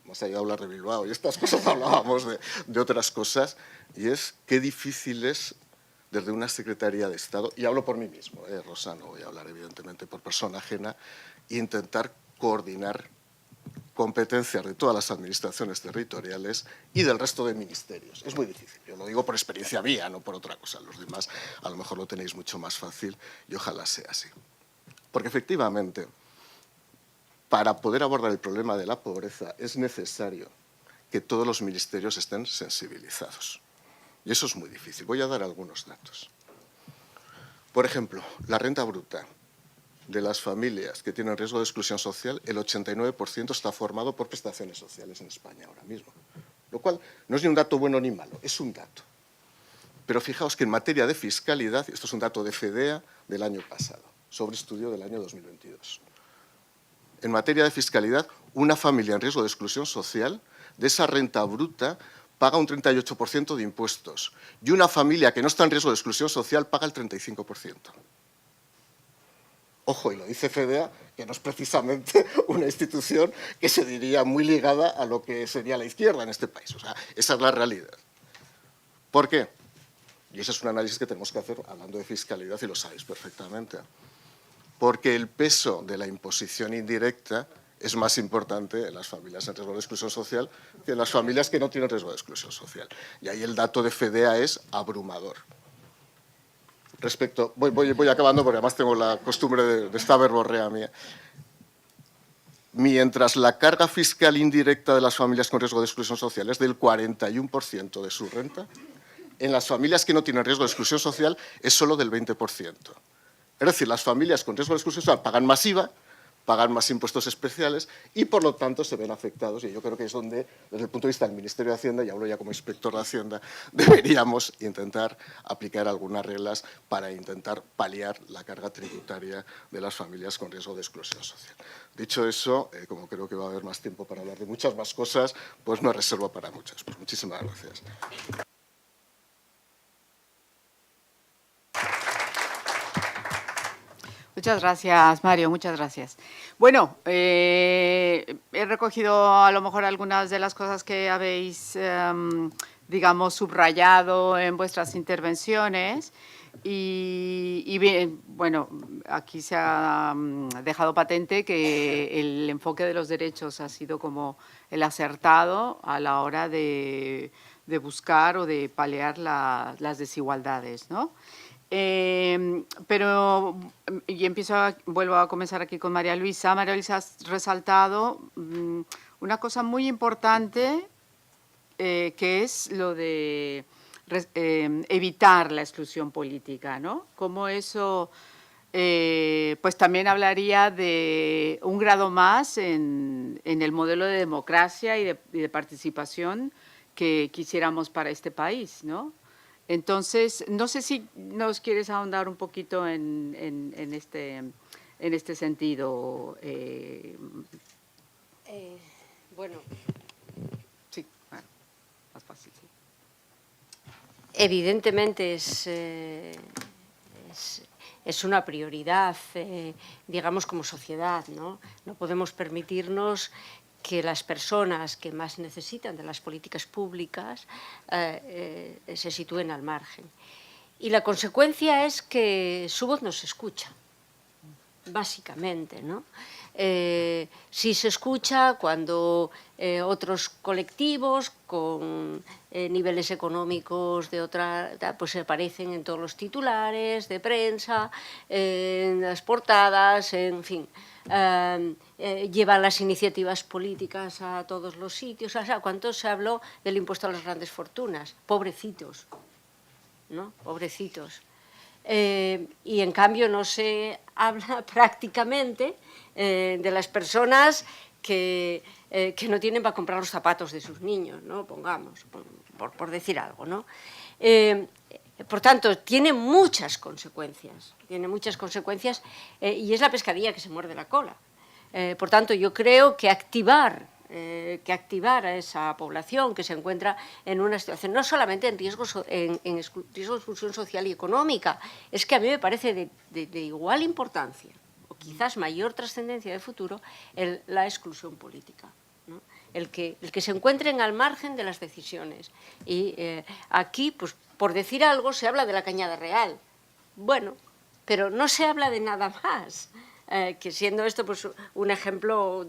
más allá de hablar de Bilbao y estas cosas, hablábamos de otras cosas, y es qué difícil es desde una Secretaría de Estado, y hablo por mí mismo, Rosa, no voy a hablar evidentemente por persona ajena, intentar coordinar competencias de todas las administraciones territoriales y del resto de ministerios. Es muy difícil, yo lo digo por experiencia mía, no por otra cosa. Los demás a lo mejor lo tenéis mucho más fácil y ojalá sea así. Porque efectivamente, para poder abordar el problema de la pobreza es necesario que todos los ministerios estén sensibilizados. Y eso es muy difícil. Voy a dar algunos datos. Por ejemplo, la renta bruta de las familias que tienen riesgo de exclusión social, el 89% está formado por prestaciones sociales en España ahora mismo. Lo cual no es ni un dato bueno ni malo, es un dato. Pero fijaos que en materia de fiscalidad, esto es un dato de FEDEA del año pasado, sobre estudio del año 2022. En materia de fiscalidad, una familia en riesgo de exclusión social, de esa renta bruta, paga un 38% de impuestos. Y una familia que no está en riesgo de exclusión social paga el 35%. Ojo, y lo dice FEDEA, que no es precisamente una institución que se diría muy ligada a lo que sería la izquierda en este país. O sea, esa es la realidad. ¿Por qué? Y ese es un análisis que tenemos que hacer hablando de fiscalidad, y lo sabéis perfectamente. Porque el peso de la imposición indirecta es más importante en las familias en riesgo de exclusión social que en las familias que no tienen riesgo de exclusión social. Y ahí el dato de FEDEA es abrumador. Respecto, voy acabando porque además tengo la costumbre de esta verborrea mía. Mientras la carga fiscal indirecta de las familias con riesgo de exclusión social es del 41% de su renta, en las familias que no tienen riesgo de exclusión social es solo del 20%. Es decir, las familias con riesgo de exclusión social pagan más IVA, pagan más impuestos especiales y, por lo tanto, se ven afectados. Y yo creo que es donde, desde el punto de vista del Ministerio de Hacienda, y hablo ya como inspector de Hacienda, deberíamos intentar aplicar algunas reglas para intentar paliar la carga tributaria de las familias con riesgo de exclusión social. Dicho eso, como creo que va a haber más tiempo para hablar de muchas más cosas, pues me reservo para muchas. Pues muchísimas gracias. Muchas gracias, Mario, muchas gracias. Bueno, he recogido a lo mejor algunas de las cosas que habéis, digamos, subrayado en vuestras intervenciones y bien, bueno, aquí se ha dejado patente que el enfoque de los derechos ha sido como el acertado a la hora de buscar o de paliar las desigualdades, ¿no? Pero, y vuelvo a comenzar aquí con María Luisa. María Luisa, has resaltado una cosa muy importante que es lo de evitar la exclusión política, ¿no? Como eso, pues también hablaría de un grado más en el modelo de democracia y de participación que quisiéramos para este país, ¿no? Entonces, no sé si nos quieres ahondar un poquito en este sentido. Bueno, sí, bueno, más fácil. Sí. Evidentemente es una prioridad, digamos, como sociedad, ¿no? No podemos permitirnos que las personas que más necesitan de las políticas públicas se sitúen al margen. Y la consecuencia es que su voz no se escucha, básicamente, ¿no? Sí se escucha cuando otros colectivos con niveles económicos de pues aparecen en todos los titulares de prensa, en las portadas, en fin. Llevan las iniciativas políticas a todos los sitios. O sea, ¿cuánto se habló del impuesto a las grandes fortunas? Pobrecitos, ¿no? Pobrecitos. Y en cambio no se habla prácticamente de las personas que no tienen para comprar los zapatos de sus niños, ¿no? Pongamos, por decir algo, ¿no? Por tanto, tiene muchas consecuencias, y es la pescadilla que se muerde la cola. Por tanto, yo creo que activar a esa población que se encuentra en una situación no solamente en riesgo de exclusión social y económica, es que a mí me parece de igual importancia, o quizás mayor trascendencia de futuro, la exclusión política, ¿no? El que se encuentren al margen de las decisiones. Y aquí, pues, por decir algo, se habla de la Cañada Real. Bueno, pero no se habla de nada más, que siendo esto pues, un ejemplo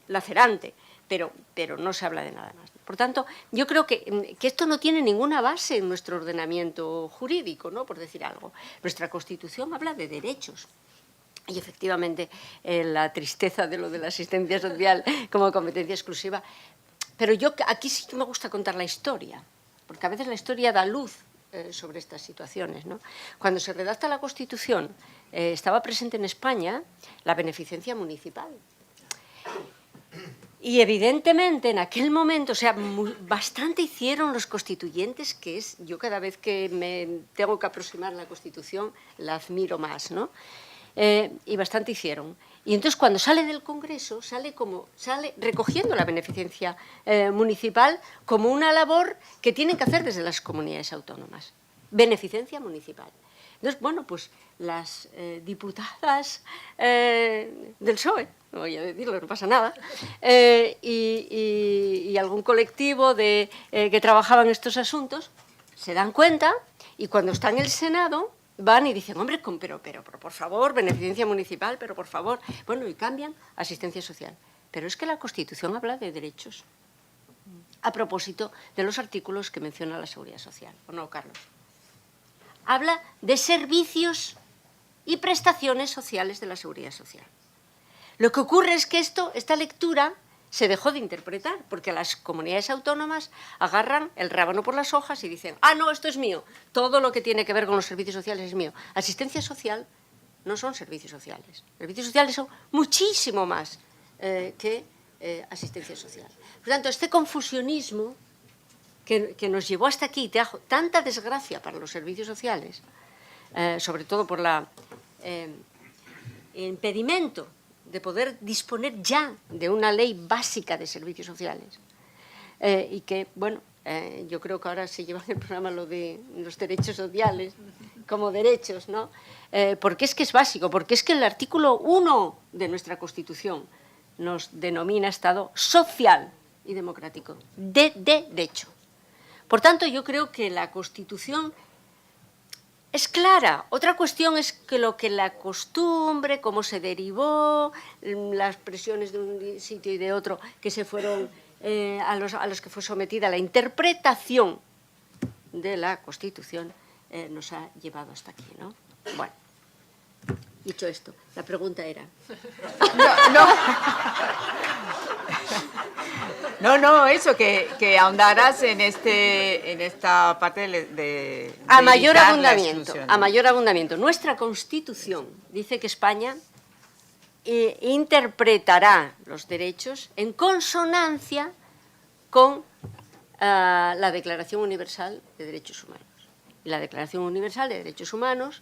lacerante, pero no se habla de nada más. Por tanto, yo creo que esto no tiene ninguna base en nuestro ordenamiento jurídico, ¿no? Por decir algo. Nuestra Constitución habla de derechos. Y efectivamente, la tristeza de lo de la asistencia social como competencia exclusiva. Pero yo aquí sí que me gusta contar la historia, porque a veces la historia da luz sobre estas situaciones, ¿no? Cuando se redacta la Constitución, estaba presente en España la beneficencia municipal. Y evidentemente en aquel momento, o sea, bastante hicieron los constituyentes, que es, yo cada vez que me tengo que aproximar a la Constitución, la admiro más, ¿no? Y bastante hicieron. Y entonces cuando sale del Congreso, sale recogiendo la beneficencia municipal como una labor que tienen que hacer desde las comunidades autónomas. Beneficencia municipal. Entonces, bueno, pues las diputadas del PSOE, no voy a decirlo, no pasa nada, y algún colectivo que trabajaba en estos asuntos, se dan cuenta y cuando está en el Senado van y dicen, hombre, pero por favor, beneficencia municipal, pero por favor, bueno, y cambian asistencia social. Pero es que la Constitución habla de derechos, a propósito de los artículos que menciona la Seguridad Social, ¿o no, Carlos? Habla de servicios y prestaciones sociales de la Seguridad Social. Lo que ocurre es que esta lectura se dejó de interpretar, porque las comunidades autónomas agarran el rábano por las hojas y dicen, ah, no, esto es mío, todo lo que tiene que ver con los servicios sociales es mío. Asistencia social no son servicios sociales. Servicios sociales son muchísimo más que asistencia social. Por lo tanto, este confusionismo que nos llevó hasta aquí, trajo tanta desgracia para los servicios sociales, sobre todo por el impedimento de poder disponer ya de una ley básica de servicios sociales. Y que, bueno, yo creo que ahora se lleva en el programa lo de los derechos sociales como derechos, ¿no? Porque es que es básico, porque es que el artículo 1 de nuestra Constitución nos denomina Estado social y democrático, de derecho. Por tanto, yo creo que la Constitución es clara. Otra cuestión es que la costumbre, cómo se derivó, las presiones de un sitio y de otro que se fueron a los que fue sometida la interpretación de la Constitución, nos ha llevado hasta aquí, ¿no? Bueno, dicho esto, la pregunta era... No, eso, que ahondaras en esta parte de a mayor evitar abundamiento, la exclusión. a mayor abundamiento. Nuestra Constitución dice que España interpretará los derechos en consonancia con la Declaración Universal de Derechos Humanos. Y la Declaración Universal de Derechos Humanos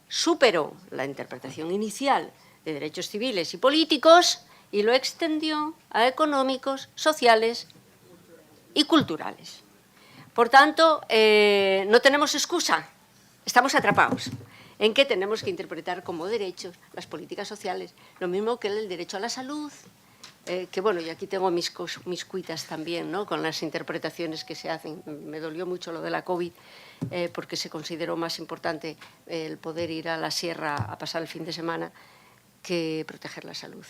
superó la interpretación inicial de derechos civiles y políticos y lo extendió a económicos, sociales y culturales. Por tanto, no tenemos excusa, estamos atrapados en que tenemos que interpretar como derechos las políticas sociales, lo mismo que el derecho a la salud, que bueno, y aquí tengo mis cuitas también, ¿no?, con las interpretaciones que se hacen. Me dolió mucho lo de la COVID, porque se consideró más importante el poder ir a la sierra a pasar el fin de semana que proteger la salud.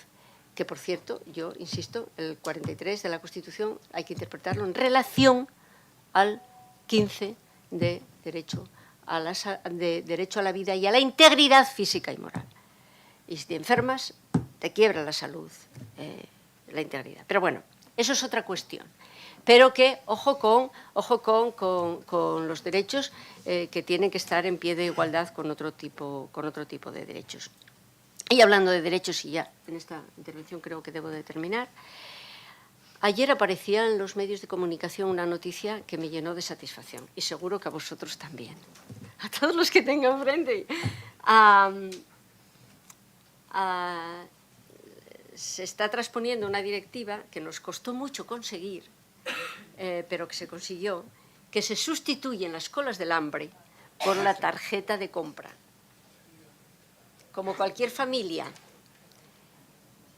Que, por cierto, yo insisto, el 43 de la Constitución hay que interpretarlo en relación al 15 de derecho a la vida y a la integridad física y moral. Y si te enfermas, te quiebra la salud, la integridad. Pero bueno, eso es otra cuestión. Pero que, ojo con los derechos que tienen que estar en pie de igualdad con otro tipo de derechos. Y hablando de derechos, y ya en esta intervención creo que debo de terminar, ayer aparecía en los medios de comunicación una noticia que me llenó de satisfacción, y seguro que a vosotros también, a todos los que tengan frente. Se está transponiendo una directiva que nos costó mucho conseguir, pero que se consiguió, que se sustituyen las colas del hambre por la tarjeta de compra. como cualquier familia,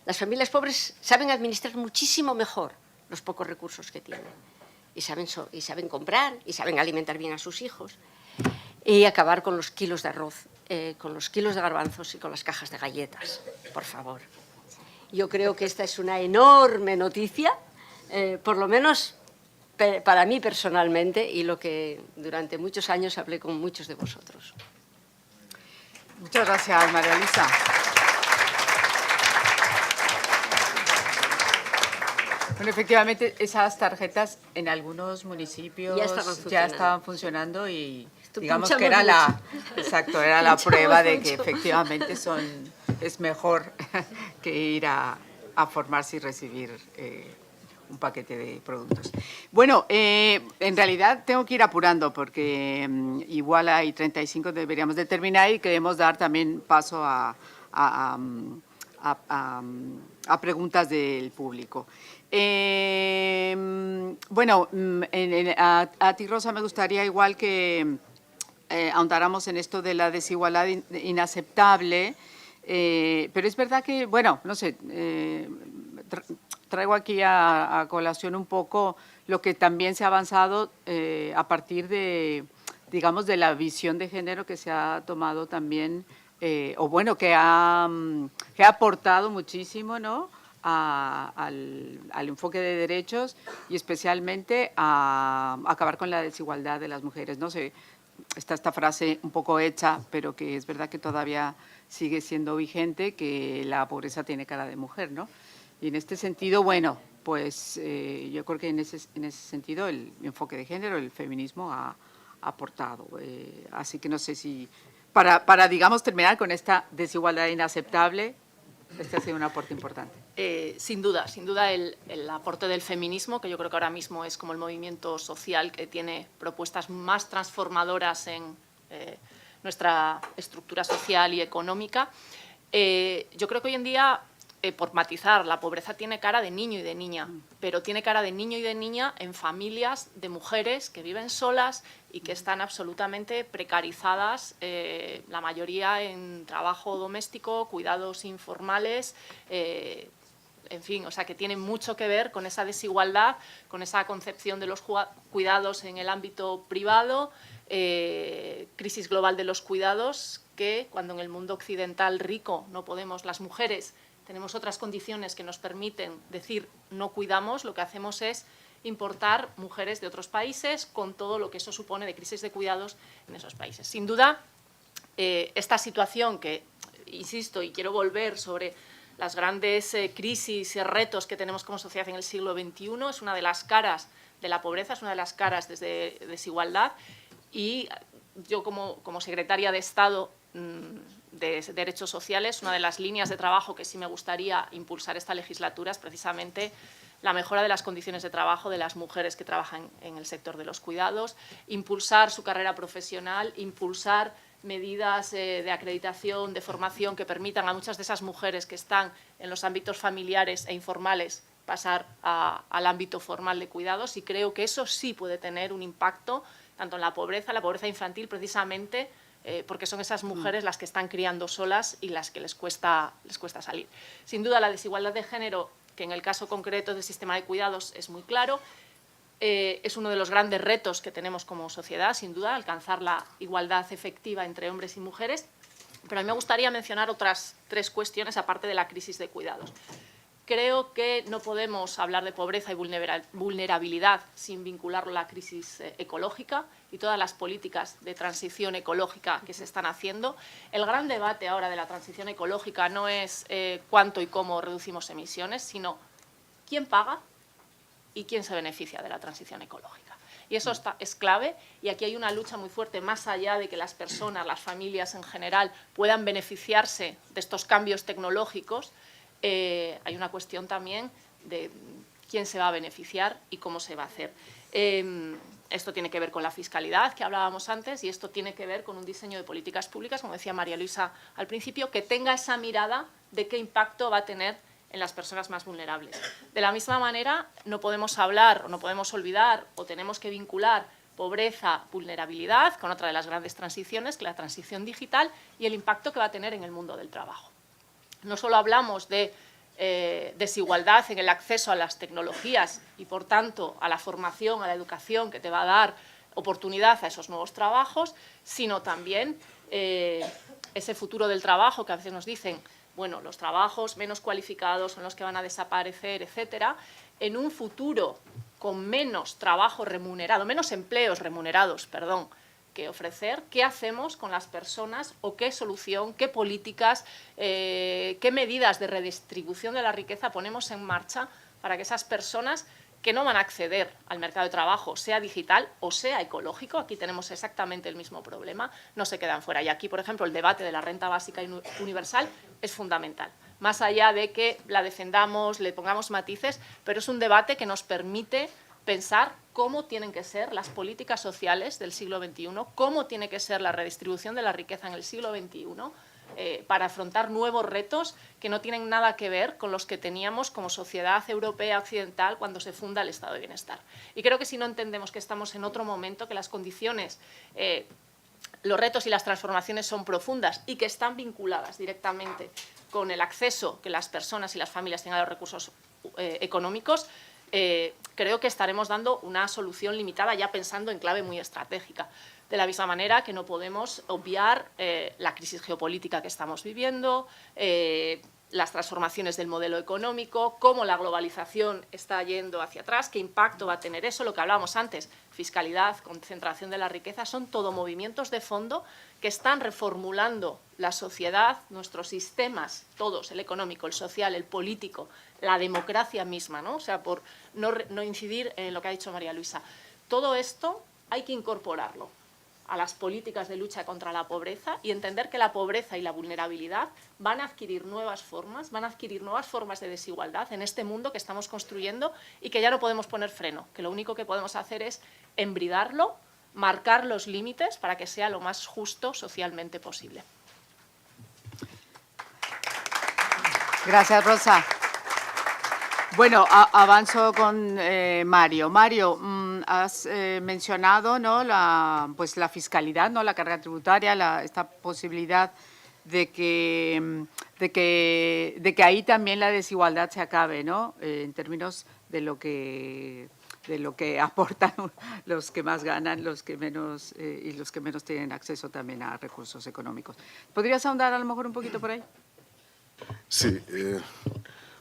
las familias pobres saben administrar muchísimo mejor los pocos recursos que tienen. Y saben comprar, y saben alimentar bien a sus hijos, y acabar con los kilos de arroz, con los kilos de garbanzos y con las cajas de galletas, por favor. Yo creo que esta es una enorme noticia, por lo menos para mí personalmente, y lo que durante muchos años hablé con muchos de vosotros. Muchas gracias, María Luisa. Bueno, efectivamente, esas tarjetas en algunos municipios ya estaban funcionando y digamos que era la prueba de que efectivamente es mejor que ir a formarse y recibir un paquete de productos. Bueno, en realidad tengo que ir apurando porque igual hay 35, deberíamos de terminar y queremos dar también paso a preguntas del público. Bueno, a ti, Rosa, me gustaría igual que ahondáramos en esto de la desigualdad inaceptable, pero es verdad que, bueno, no sé, traigo aquí a colación un poco lo que también se ha avanzado a partir de, digamos, de la visión de género que se ha tomado también, o bueno, que ha aportado muchísimo, ¿no?, al enfoque de derechos y especialmente a acabar con la desigualdad de las mujeres. No sé, está esta frase un poco hecha, pero que es verdad que todavía sigue siendo vigente, que la pobreza tiene cara de mujer, ¿no? Y en este sentido, bueno, pues yo creo que en ese sentido el enfoque de género, el feminismo ha aportado. Así que no sé si, para digamos, terminar con esta desigualdad inaceptable, este ha sido un aporte importante. Sin duda el aporte del feminismo, que yo creo que ahora mismo es como el movimiento social que tiene propuestas más transformadoras en nuestra estructura social y económica. Yo creo que hoy en día, por matizar, la pobreza tiene cara de niño y de niña, pero tiene cara de niño y de niña en familias de mujeres que viven solas y que están absolutamente precarizadas, la mayoría en trabajo doméstico, cuidados informales, en fin, o sea, que tiene mucho que ver con esa desigualdad, con esa concepción de los cuidados en el ámbito privado, crisis global de los cuidados, que cuando en el mundo occidental rico no podemos, las mujeres, tenemos otras condiciones que nos permiten decir no cuidamos, lo que hacemos es importar mujeres de otros países con todo lo que eso supone de crisis de cuidados en esos países. Sin duda, esta situación que, insisto, y quiero volver sobre las grandes crisis y retos que tenemos como sociedad en el siglo XXI, es una de las caras de la pobreza, es una de las caras de desigualdad, y yo como secretaria de Estado de Derechos Sociales, una de las líneas de trabajo que sí me gustaría impulsar esta legislatura es precisamente la mejora de las condiciones de trabajo de las mujeres que trabajan en el sector de los cuidados, impulsar su carrera profesional, impulsar medidas de acreditación, de formación que permitan a muchas de esas mujeres que están en los ámbitos familiares e informales pasar al ámbito formal de cuidados, y creo que eso sí puede tener un impacto tanto en la pobreza infantil precisamente, porque son esas mujeres las que están criando solas y las que les cuesta salir. Sin duda, la desigualdad de género, que en el caso concreto del sistema de cuidados es muy claro, es uno de los grandes retos que tenemos como sociedad, sin duda, alcanzar la igualdad efectiva entre hombres y mujeres, pero a mí me gustaría mencionar otras 3 cuestiones aparte de la crisis de cuidados. Creo que no podemos hablar de pobreza y vulnerabilidad sin vincularlo a la crisis ecológica y todas las políticas de transición ecológica que se están haciendo. El gran debate ahora de la transición ecológica no es cuánto y cómo reducimos emisiones, sino quién paga y quién se beneficia de la transición ecológica. Y eso es clave, y aquí hay una lucha muy fuerte, más allá de que las personas, las familias en general, puedan beneficiarse de estos cambios tecnológicos. Hay una cuestión también de quién se va a beneficiar y cómo se va a hacer. Esto tiene que ver con la fiscalidad que hablábamos antes, y esto tiene que ver con un diseño de políticas públicas, como decía María Luisa al principio, que tenga esa mirada de qué impacto va a tener en las personas más vulnerables. De la misma manera, no podemos hablar o no podemos olvidar o tenemos que vincular pobreza, vulnerabilidad, con otra de las grandes transiciones, que es la transición digital, y el impacto que va a tener en el mundo del trabajo. No solo hablamos de desigualdad en el acceso a las tecnologías y, por tanto, a la formación, a la educación que te va a dar oportunidad a esos nuevos trabajos, sino también ese futuro del trabajo que a veces nos dicen, bueno, los trabajos menos cualificados son los que van a desaparecer, etcétera. En un futuro con menos trabajo remunerado, menos empleos remunerados, perdón, que ofrecer, ¿qué hacemos con las personas o qué solución, qué políticas, qué medidas de redistribución de la riqueza ponemos en marcha para que esas personas que no van a acceder al mercado de trabajo, sea digital o sea ecológico, aquí tenemos exactamente el mismo problema, no se quedan fuera? Y aquí, por ejemplo, el debate de la renta básica universal es fundamental. Más allá de que la defendamos, le pongamos matices, pero es un debate que nos permite pensar cómo tienen que ser las políticas sociales del siglo XXI, cómo tiene que ser la redistribución de la riqueza en el siglo XXI, para afrontar nuevos retos que no tienen nada que ver con los que teníamos como sociedad europea occidental cuando se funda el Estado de Bienestar. Y creo que si no entendemos que estamos en otro momento, que las condiciones, los retos y las transformaciones son profundas y que están vinculadas directamente con el acceso que las personas y las familias tengan a los recursos económicos, creo que estaremos dando una solución limitada ya pensando en clave muy estratégica. De la misma manera que no podemos obviar la crisis geopolítica que estamos viviendo, las transformaciones del modelo económico, cómo la globalización está yendo hacia atrás, qué impacto va a tener eso, lo que hablábamos antes, fiscalidad, concentración de la riqueza, son todo movimientos de fondo que están reformulando la sociedad, nuestros sistemas, todos, el económico, el social, el político, la democracia misma, ¿no? O sea, por no incidir en lo que ha dicho María Luisa. Todo esto hay que incorporarlo a las políticas de lucha contra la pobreza y entender que la pobreza y la vulnerabilidad van a adquirir nuevas formas de desigualdad en este mundo que estamos construyendo y que ya no podemos poner freno, que lo único que podemos hacer es embridarlo, marcar los límites para que sea lo más justo socialmente posible. Gracias, Rosa. Bueno, avanzo con Mario. Mario, has mencionado, ¿no?, la fiscalidad, ¿no?, la carga tributaria, esta posibilidad de que ahí también la desigualdad se acabe, ¿no?, en términos de lo que aportan los que más ganan, los que menos y los que menos tienen acceso también a recursos económicos. ¿Podrías ahondar a lo mejor un poquito por ahí? Sí,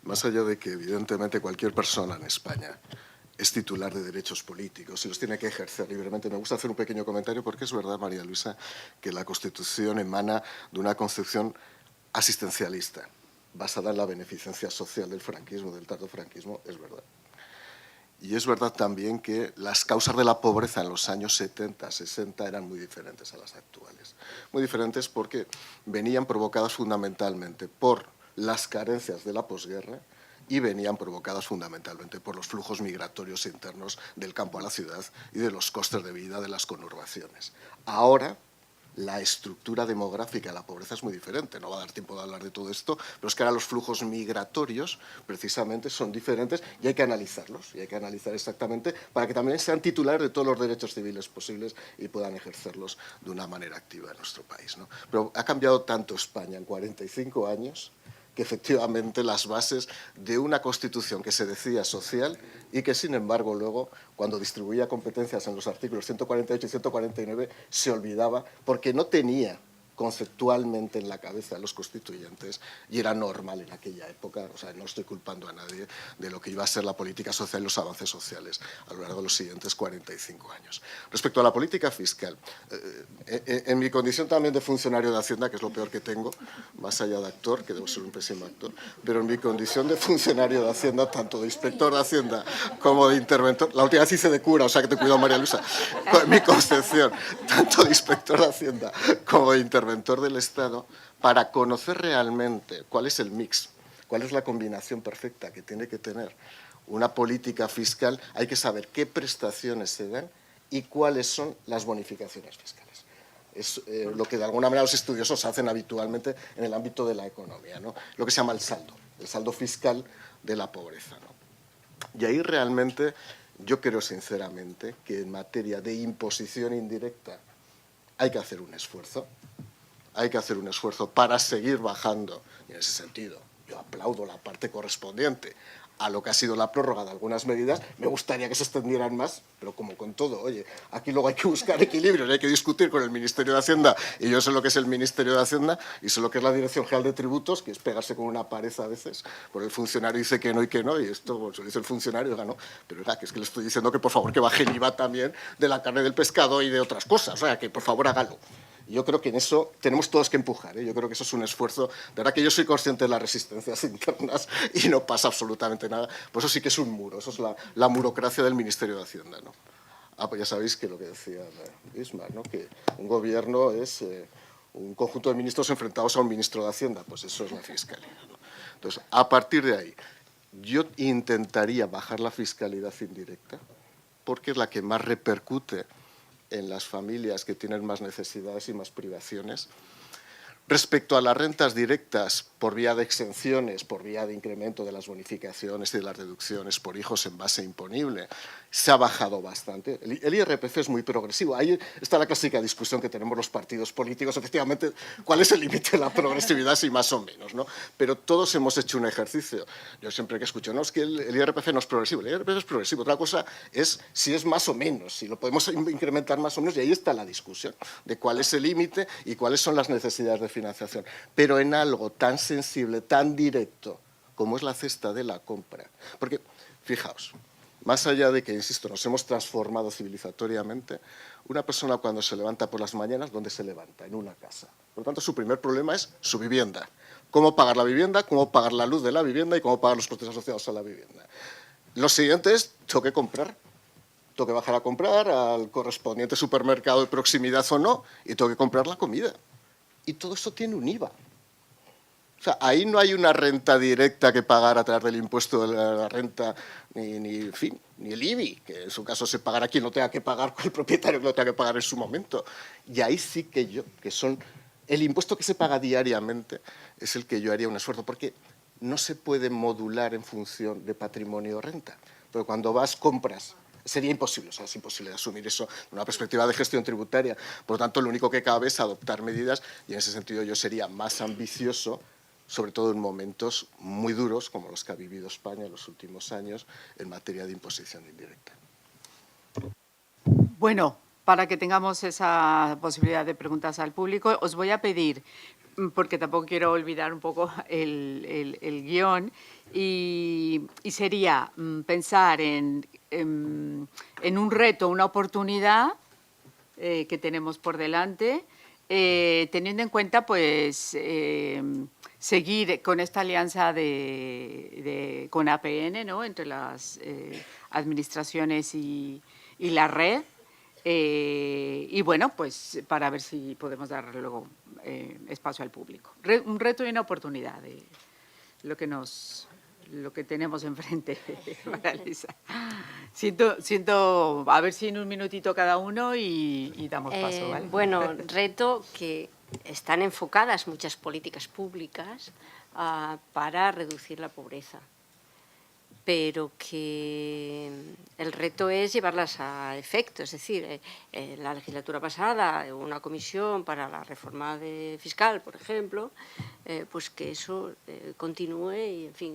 más allá de que evidentemente cualquier persona en España es titular de derechos políticos y los tiene que ejercer libremente. Me gusta hacer un pequeño comentario porque es verdad, María Luisa, que la Constitución emana de una concepción asistencialista, basada en la beneficencia social del franquismo, del tardofranquismo, es verdad. Y es verdad también que las causas de la pobreza en los años 70, 60 eran muy diferentes a las actuales. Muy diferentes porque venían provocadas fundamentalmente por las carencias de la posguerra y venían provocadas fundamentalmente por los flujos migratorios internos del campo a la ciudad y de los costes de vida de las conurbaciones. Ahora, la estructura demográfica de la pobreza es muy diferente. No va a dar tiempo de hablar de todo esto, pero es que ahora los flujos migratorios precisamente son diferentes y hay que analizarlos, y hay que analizar exactamente para que también sean titulares de todos los derechos civiles posibles y puedan ejercerlos de una manera activa en nuestro país, ¿no? Pero ha cambiado tanto España en 45 años que efectivamente las bases de una Constitución que se decía social y que, sin embargo, luego, cuando distribuía competencias en los artículos 148 y 149, se olvidaba porque no tenía conceptualmente en la cabeza de los constituyentes y era normal en aquella época, o sea, no estoy culpando a nadie de lo que iba a ser la política social y los avances sociales a lo largo de los siguientes 45 años. Respecto a la política fiscal, en mi condición también de funcionario de Hacienda, que es lo peor que tengo, más allá de actor, que debo ser un pésimo actor, pero en mi condición de funcionario de Hacienda, tanto de inspector de Hacienda como de interventor, la última vez hice de cura, o sea que te cuido, María Luisa, en mi concepción, tanto de inspector de Hacienda como de interventor del Estado, para conocer realmente cuál es el mix, cuál es la combinación perfecta que tiene que tener una política fiscal, hay que saber qué prestaciones se dan y cuáles son las bonificaciones fiscales. Es lo que de alguna manera los estudiosos hacen habitualmente en el ámbito de la economía, ¿no? Lo que se llama el saldo fiscal de la pobreza, ¿no? Y ahí realmente Yo creo sinceramente que en materia de imposición indirecta hay que hacer un esfuerzo. Hay que hacer un esfuerzo para seguir bajando. Y en ese sentido, yo aplaudo la parte correspondiente a lo que ha sido la prórroga de algunas medidas. Me gustaría que se extendieran más, pero como con todo, oye, aquí luego hay que buscar equilibrios, hay que discutir con el Ministerio de Hacienda, y yo sé lo que es el Ministerio de Hacienda y sé lo que es la Dirección General de Tributos, que es pegarse con una pared a veces, porque el funcionario dice que no, y esto pues, lo dice el funcionario, y no, pero oiga, que es que le estoy diciendo que por favor que baje el IVA también de la carne del pescado y de otras cosas, o sea, que por favor hágalo. Yo creo que en eso tenemos todos que empujar, ¿eh? Yo creo que eso es un esfuerzo. De verdad que yo soy consciente de las resistencias internas y no pasa absolutamente nada. Pues eso sí que es un muro, eso es la burocracia del Ministerio de Hacienda, ¿no? Pues ya sabéis que lo que decía Bismarck, ¿no? Que un gobierno es un conjunto de ministros enfrentados a un ministro de Hacienda, pues eso es la fiscalía, ¿no? Entonces, a partir de ahí, yo intentaría bajar la fiscalidad indirecta, porque es la que más repercute en las familias que tienen más necesidades y más privaciones. Respecto a las rentas directas, por vía de exenciones, por vía de incremento de las bonificaciones y de las deducciones por hijos en base imponible, se ha bajado bastante. El IRPF es muy progresivo. Ahí está la clásica discusión que tenemos los partidos políticos, efectivamente, cuál es el límite de la progresividad, si más o menos, ¿no? Pero todos hemos hecho un ejercicio. Yo siempre que escucho, no, es que el IRPF no es progresivo. El IRPF es progresivo. Otra cosa es si es más o menos, si lo podemos incrementar más o menos, y ahí está la discusión de cuál es el límite y cuáles son las necesidades de financiación. Pero en algo tan sensible, tan directo, como es la cesta de la compra. Porque, fijaos, más allá de que, insisto, nos hemos transformado civilizatoriamente, una persona cuando se levanta por las mañanas, ¿dónde se levanta? En una casa. Por lo tanto, su primer problema es su vivienda. Cómo pagar la vivienda, cómo pagar la luz de la vivienda y cómo pagar los costes asociados a la vivienda. Lo siguiente es, tengo que comprar. Tengo que bajar a comprar al correspondiente supermercado de proximidad o no, y tengo que comprar la comida. Y todo eso tiene un IVA. O sea, ahí no hay una renta directa que pagar a través del impuesto de la renta, en fin, ni el IBI, que en su caso se pagará quien lo tenga que pagar con el propietario que lo tenga que pagar en su momento. Y ahí sí que son el impuesto que se paga diariamente es el que yo haría un esfuerzo, porque no se puede modular en función de patrimonio o renta. Pero cuando vas, compras. Sería imposible, o sea, es imposible asumir eso de una perspectiva de gestión tributaria. Por lo tanto, lo único que cabe es adoptar medidas y en ese sentido yo sería más ambicioso, sobre todo en momentos muy duros como los que ha vivido España en los últimos años en materia de imposición indirecta. Bueno, para que tengamos esa posibilidad de preguntas al público, os voy a pedir, porque tampoco quiero olvidar un poco el guión, y sería pensar en un reto, una oportunidad que tenemos por delante, teniendo en cuenta pues seguir con esta alianza con APN, ¿no? Entre las administraciones y la red. Y bueno, pues para ver si podemos dar luego espacio al público. Un reto y una oportunidad de lo que tenemos enfrente, Marisa. Siento, a ver si en un minutito cada uno y damos paso, ¿vale? Bueno, reto que están enfocadas muchas políticas públicas para reducir la pobreza, pero que el reto es llevarlas a efecto. Es decir, en la legislatura pasada una comisión para la reforma fiscal, por ejemplo, pues que eso continúe y, en fin,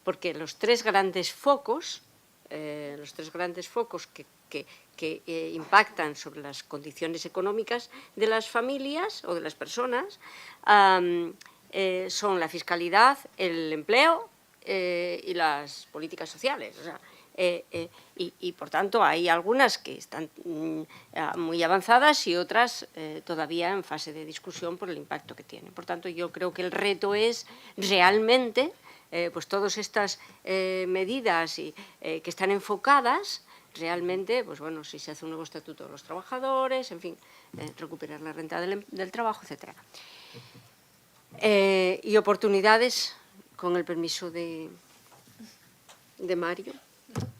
porque los tres grandes focos que impactan sobre las condiciones económicas de las familias o de las personas son la fiscalidad, el empleo y las políticas sociales. O sea, y, por tanto, hay algunas que están muy avanzadas y otras todavía en fase de discusión por el impacto que tienen. Por tanto, yo creo que el reto es realmente pues todas estas medidas que están enfocadas realmente, pues bueno, si se hace un nuevo estatuto de los trabajadores, en fin, recuperar la renta del trabajo, etc. Y oportunidades, con el permiso de Mario,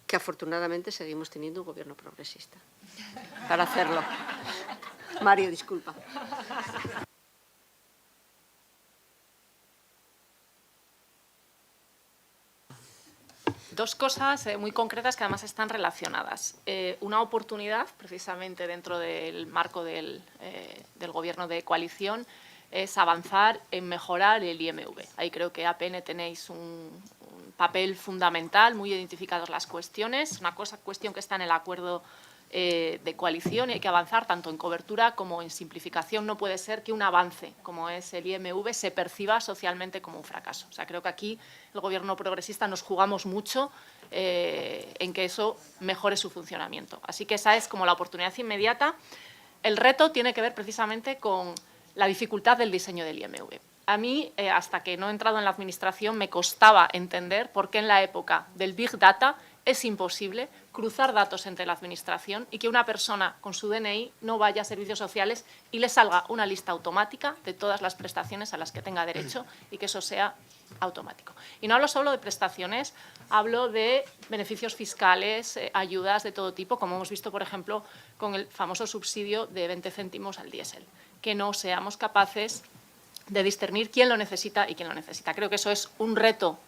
que afortunadamente seguimos teniendo un gobierno progresista para hacerlo. Mario, disculpa. Dos cosas muy concretas que además están relacionadas. Una oportunidad, precisamente dentro del marco del Gobierno de coalición, es avanzar en mejorar el IMV. Ahí creo que APN tenéis un papel fundamental, muy identificadas las cuestiones, una cuestión que está en el acuerdo de coalición y hay que avanzar tanto en cobertura como en simplificación. No puede ser que un avance como es el IMV se perciba socialmente como un fracaso. O sea, creo que aquí el Gobierno progresista nos jugamos mucho en que eso mejore su funcionamiento. Así que esa es como la oportunidad inmediata. El reto tiene que ver precisamente con la dificultad del diseño del IMV. A mí, hasta que no he entrado en la Administración, me costaba entender por qué en la época del Big Data es imposible cruzar datos entre la Administración y que una persona con su DNI no vaya a servicios sociales y le salga una lista automática de todas las prestaciones a las que tenga derecho y que eso sea automático. Y no hablo solo de prestaciones, hablo de beneficios fiscales, ayudas de todo tipo, como hemos visto, por ejemplo, con el famoso subsidio de 20 céntimos al diésel, que no seamos capaces de discernir quién lo necesita y quién lo necesita. Creo que eso es un reto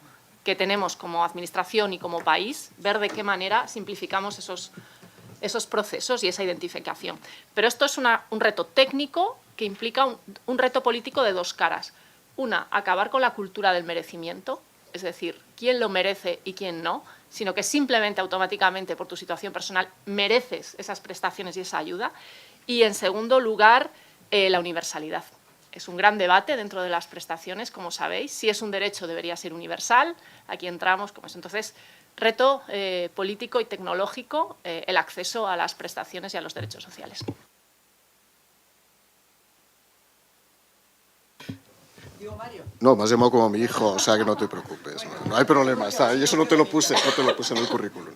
que tenemos como Administración y como país, ver de qué manera simplificamos esos procesos y esa identificación. Pero esto es un reto técnico que implica un reto político de dos caras. Una, acabar con la cultura del merecimiento, es decir, quién lo merece y quién no, sino que simplemente automáticamente por tu situación personal mereces esas prestaciones y esa ayuda. Y en segundo lugar, la universalidad. Es un gran debate dentro de las prestaciones, como sabéis. Si es un derecho, debería ser universal. Aquí entramos como eso. Entonces, reto político y tecnológico, el acceso a las prestaciones y a los derechos sociales. No, me has llamado como mi hijo, o sea que no te preocupes. No hay problema, está. Y eso no te lo puse en el currículum.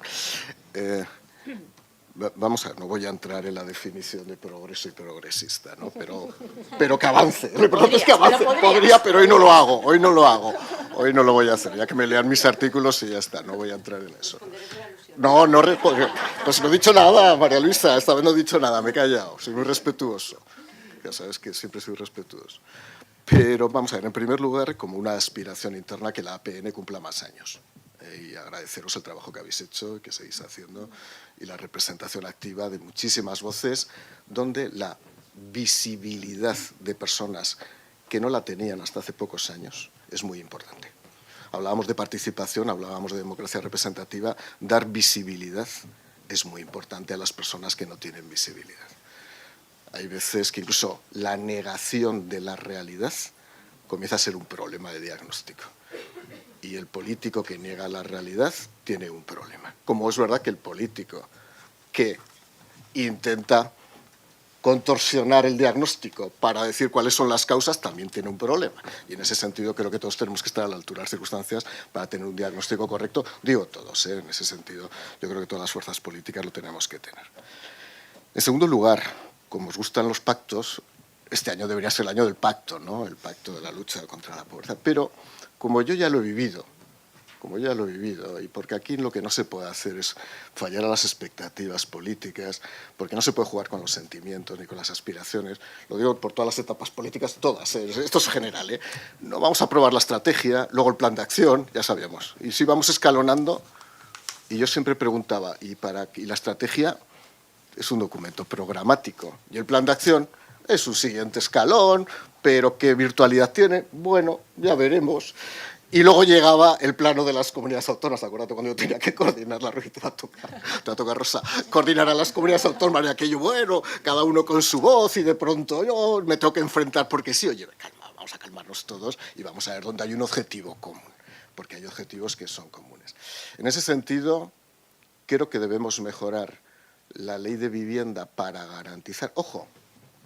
Vamos a ver, no voy a entrar en la definición de progreso y progresista, ¿no? Pero que avance. Lo importante es que avance. Podría, pero hoy no lo hago. Hoy no lo voy a hacer. Ya que me lean mis artículos y ya está. No voy a entrar en eso. No, pues no he dicho nada, María Luisa. Esta vez no he dicho nada. Me he callado. Soy muy respetuoso. Ya sabes que siempre soy respetuoso. Pero vamos a ver, en primer lugar, como una aspiración interna que la APN cumpla más años. Y agradeceros el trabajo que habéis hecho y que seguís haciendo y la representación activa de muchísimas voces donde la visibilidad de personas que no la tenían hasta hace pocos años es muy importante. Hablábamos de participación, hablábamos de democracia representativa, dar visibilidad es muy importante a las personas que no tienen visibilidad. Hay veces que incluso la negación de la realidad comienza a ser un problema de diagnóstico. Y el político que niega la realidad tiene un problema. Como es verdad que el político que intenta contorsionar el diagnóstico para decir cuáles son las causas también tiene un problema. Y en ese sentido creo que todos tenemos que estar a la altura de las circunstancias para tener un diagnóstico correcto. Digo todos, en ese sentido yo creo que todas las fuerzas políticas lo tenemos que tener. En segundo lugar, como os gustan los pactos, este año debería ser el año del pacto, ¿no? El pacto de la lucha contra la pobreza. Pero como yo ya lo he vivido, y porque aquí lo que no se puede hacer es fallar a las expectativas políticas, porque no se puede jugar con los sentimientos ni con las aspiraciones, lo digo por todas las etapas políticas, todas, esto es general, ¿eh? No vamos a aprobar la estrategia, luego el plan de acción, ya sabíamos, y si vamos escalonando, y yo siempre preguntaba, ¿y la estrategia? Es un documento programático, y el plan de acción es un siguiente escalón, pero ¿qué virtualidad tiene? Bueno, ya veremos. Y luego llegaba el plano de las comunidades autónomas. Acuérdate cuando yo tenía que coordinar la te va a tocar Rosa, coordinar a las comunidades autónomas y aquello, bueno, cada uno con su voz y de pronto yo me tengo que enfrentar porque sí, oye, calma, vamos a calmarnos todos y vamos a ver dónde hay un objetivo común, porque hay objetivos que son comunes. En ese sentido, creo que debemos mejorar la ley de vivienda para garantizar, ojo,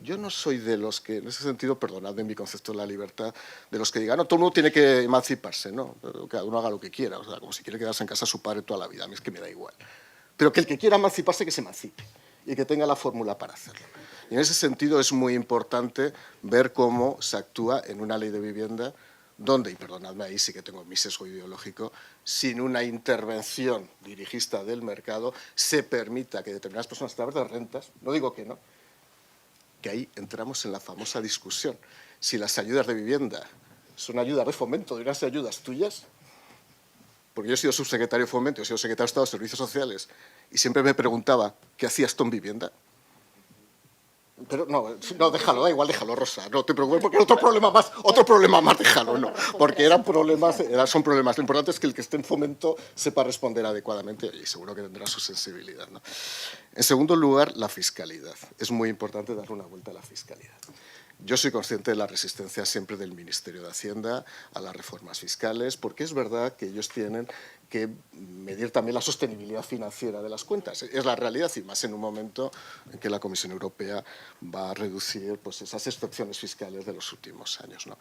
yo no soy de los que, en ese sentido, perdonadme mi concepto de la libertad, de los que digan, no, todo el mundo tiene que emanciparse, ¿no? Cada uno haga lo que quiera, o sea, como si quiere quedarse en casa su padre toda la vida, a mí es que me da igual. Pero que el que quiera emanciparse, que se emancipe y que tenga la fórmula para hacerlo. Y en ese sentido es muy importante ver cómo se actúa en una ley de vivienda donde, y perdonadme, ahí sí que tengo mi sesgo ideológico, sin una intervención dirigista del mercado, se permita que determinadas personas a través de rentas, no digo que no, que ahí entramos en la famosa discusión. Si las ayudas de vivienda son ayudas de fomento, deberían ser ayudas tuyas, porque yo he sido subsecretario de Fomento, he sido secretario de Estado de Servicios Sociales, y siempre me preguntaba, ¿qué hacías tú en vivienda? Pero no, déjalo, da igual, déjalo, Rosa, no te preocupes, porque otro problema más, déjalo, no, porque son problemas. Lo importante es que el que esté en Fomento sepa responder adecuadamente y seguro que tendrá su sensibilidad, ¿no? En segundo lugar, la fiscalidad. Es muy importante dar una vuelta a la fiscalidad. Yo soy consciente de la resistencia siempre del Ministerio de Hacienda a las reformas fiscales, porque es verdad que ellos tienen que medir también la sostenibilidad financiera de las cuentas. Es la realidad, y más en un momento en que la Comisión Europea va a reducir pues, esas excepciones fiscales de los últimos años, ¿no?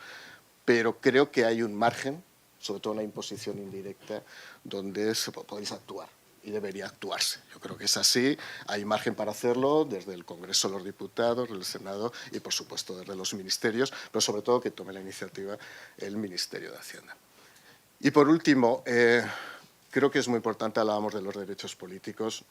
Pero creo que hay un margen, sobre todo una imposición indirecta, donde podéis actuar. Y debería actuarse. Yo creo que es así, hay margen para hacerlo desde el Congreso de los Diputados, del Senado y, por supuesto, desde los ministerios, pero sobre todo que tome la iniciativa el Ministerio de Hacienda. Y, por último, creo que es muy importante, hablábamos de los derechos políticos.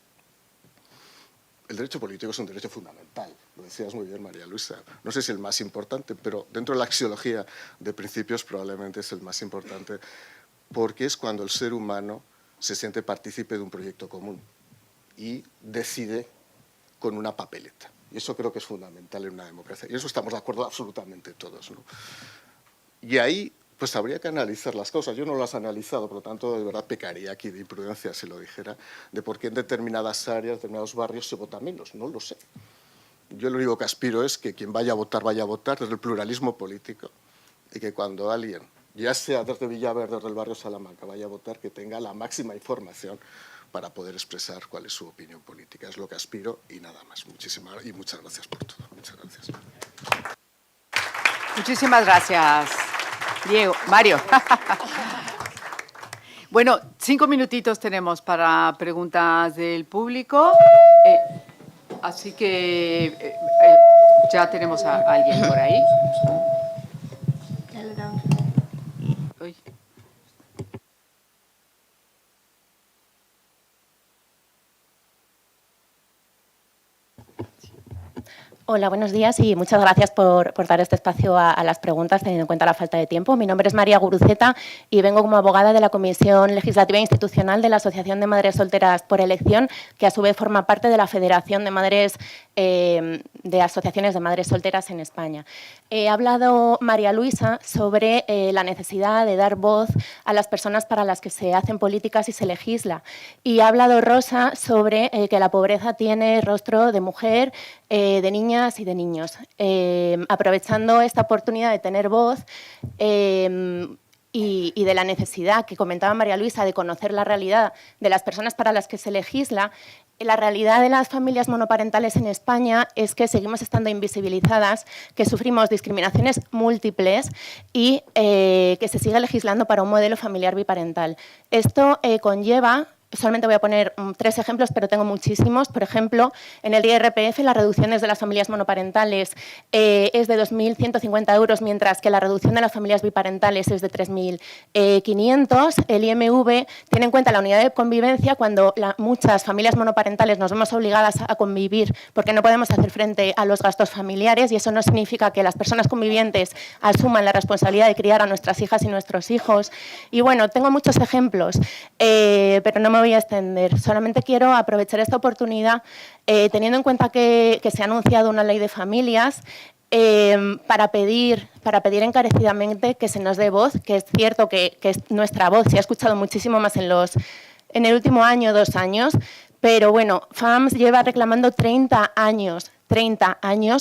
El derecho político es un derecho fundamental, lo decías muy bien, María Luisa. No sé si el más importante, pero dentro de la axiología de principios probablemente es el más importante, porque es cuando el ser humano se siente partícipe de un proyecto común y decide con una papeleta. Y eso creo que es fundamental en una democracia. Y eso estamos de acuerdo absolutamente todos, ¿no? Y ahí pues habría que analizar las cosas. Yo no las he analizado, por lo tanto, de verdad pecaría aquí de imprudencia si lo dijera, de por qué en determinadas áreas, determinados barrios se vota menos. No lo sé. Yo lo único que aspiro es que quien vaya a votar desde el pluralismo político y que cuando alguien, ya sea desde Villaverde o desde el barrio Salamanca, vaya a votar, que tenga la máxima información para poder expresar cuál es su opinión política. Es lo que aspiro y nada más. Muchas gracias por todo. Muchas gracias. Muchísimas gracias, Diego. Mario. Bueno, 5 minutitos tenemos para preguntas del público. Así que ya tenemos a alguien por ahí. Uy. Hola, buenos días y muchas gracias por dar este espacio a las preguntas, teniendo en cuenta la falta de tiempo. Mi nombre es María Guruceta y vengo como abogada de la Comisión Legislativa e Institucional de la Asociación de Madres Solteras por Elección, que a su vez forma parte de la Federación de Madres de Asociaciones de Madres Solteras en España. Ha hablado María Luisa sobre la necesidad de dar voz a las personas para las que se hacen políticas y se legisla. Y ha hablado Rosa sobre que la pobreza tiene rostro de mujer, de niñas y de niños. Aprovechando esta oportunidad de tener voz y de la necesidad que comentaba María Luisa de conocer la realidad de las personas para las que se legisla, la realidad de las familias monoparentales en España es que seguimos estando invisibilizadas, que sufrimos discriminaciones múltiples y que se sigue legislando para un modelo familiar biparental. Esto conlleva... Solamente voy a poner 3 ejemplos, pero tengo muchísimos. Por ejemplo, en el IRPF las reducciones de las familias monoparentales es de 2.150 euros, mientras que la reducción de las familias biparentales es de 3.500. El IMV tiene en cuenta la unidad de convivencia cuando muchas familias monoparentales nos vemos obligadas a convivir porque no podemos hacer frente a los gastos familiares, y eso no significa que las personas convivientes asuman la responsabilidad de criar a nuestras hijas y nuestros hijos. Y bueno, tengo muchos ejemplos, pero no me voy a extender. Solamente quiero aprovechar esta oportunidad, teniendo en cuenta que se ha anunciado una ley de familias, para pedir encarecidamente que se nos dé voz, que es cierto que nuestra voz se ha escuchado muchísimo más en el último año, 2 años, pero bueno, FAMS lleva reclamando 30 años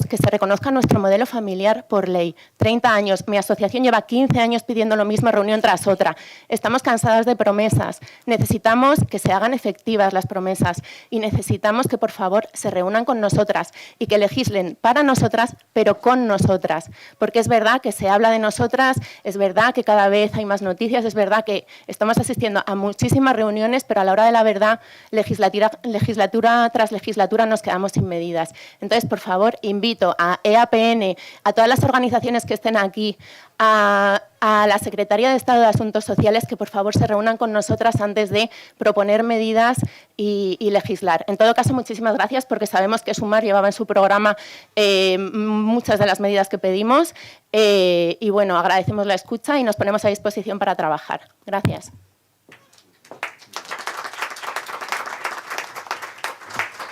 que se reconozca nuestro modelo familiar por ley. 30 años. Mi asociación lleva 15 años pidiendo lo mismo, reunión tras otra. Estamos cansadas de promesas. Necesitamos que se hagan efectivas las promesas y necesitamos que, por favor, se reúnan con nosotras y que legislen para nosotras, pero con nosotras. Porque es verdad que se habla de nosotras, es verdad que cada vez hay más noticias, es verdad que estamos asistiendo a muchísimas reuniones, pero a la hora de la verdad, legislatura tras legislatura nos quedamos sin medidas. Entonces, por favor, invito a EAPN, a todas las organizaciones que estén aquí, a la Secretaría de Estado de Asuntos Sociales, que por favor se reúnan con nosotras antes de proponer medidas y legislar. En todo caso, muchísimas gracias, porque sabemos que Sumar llevaba en su programa muchas de las medidas que pedimos y bueno, agradecemos la escucha y nos ponemos a disposición para trabajar. Gracias.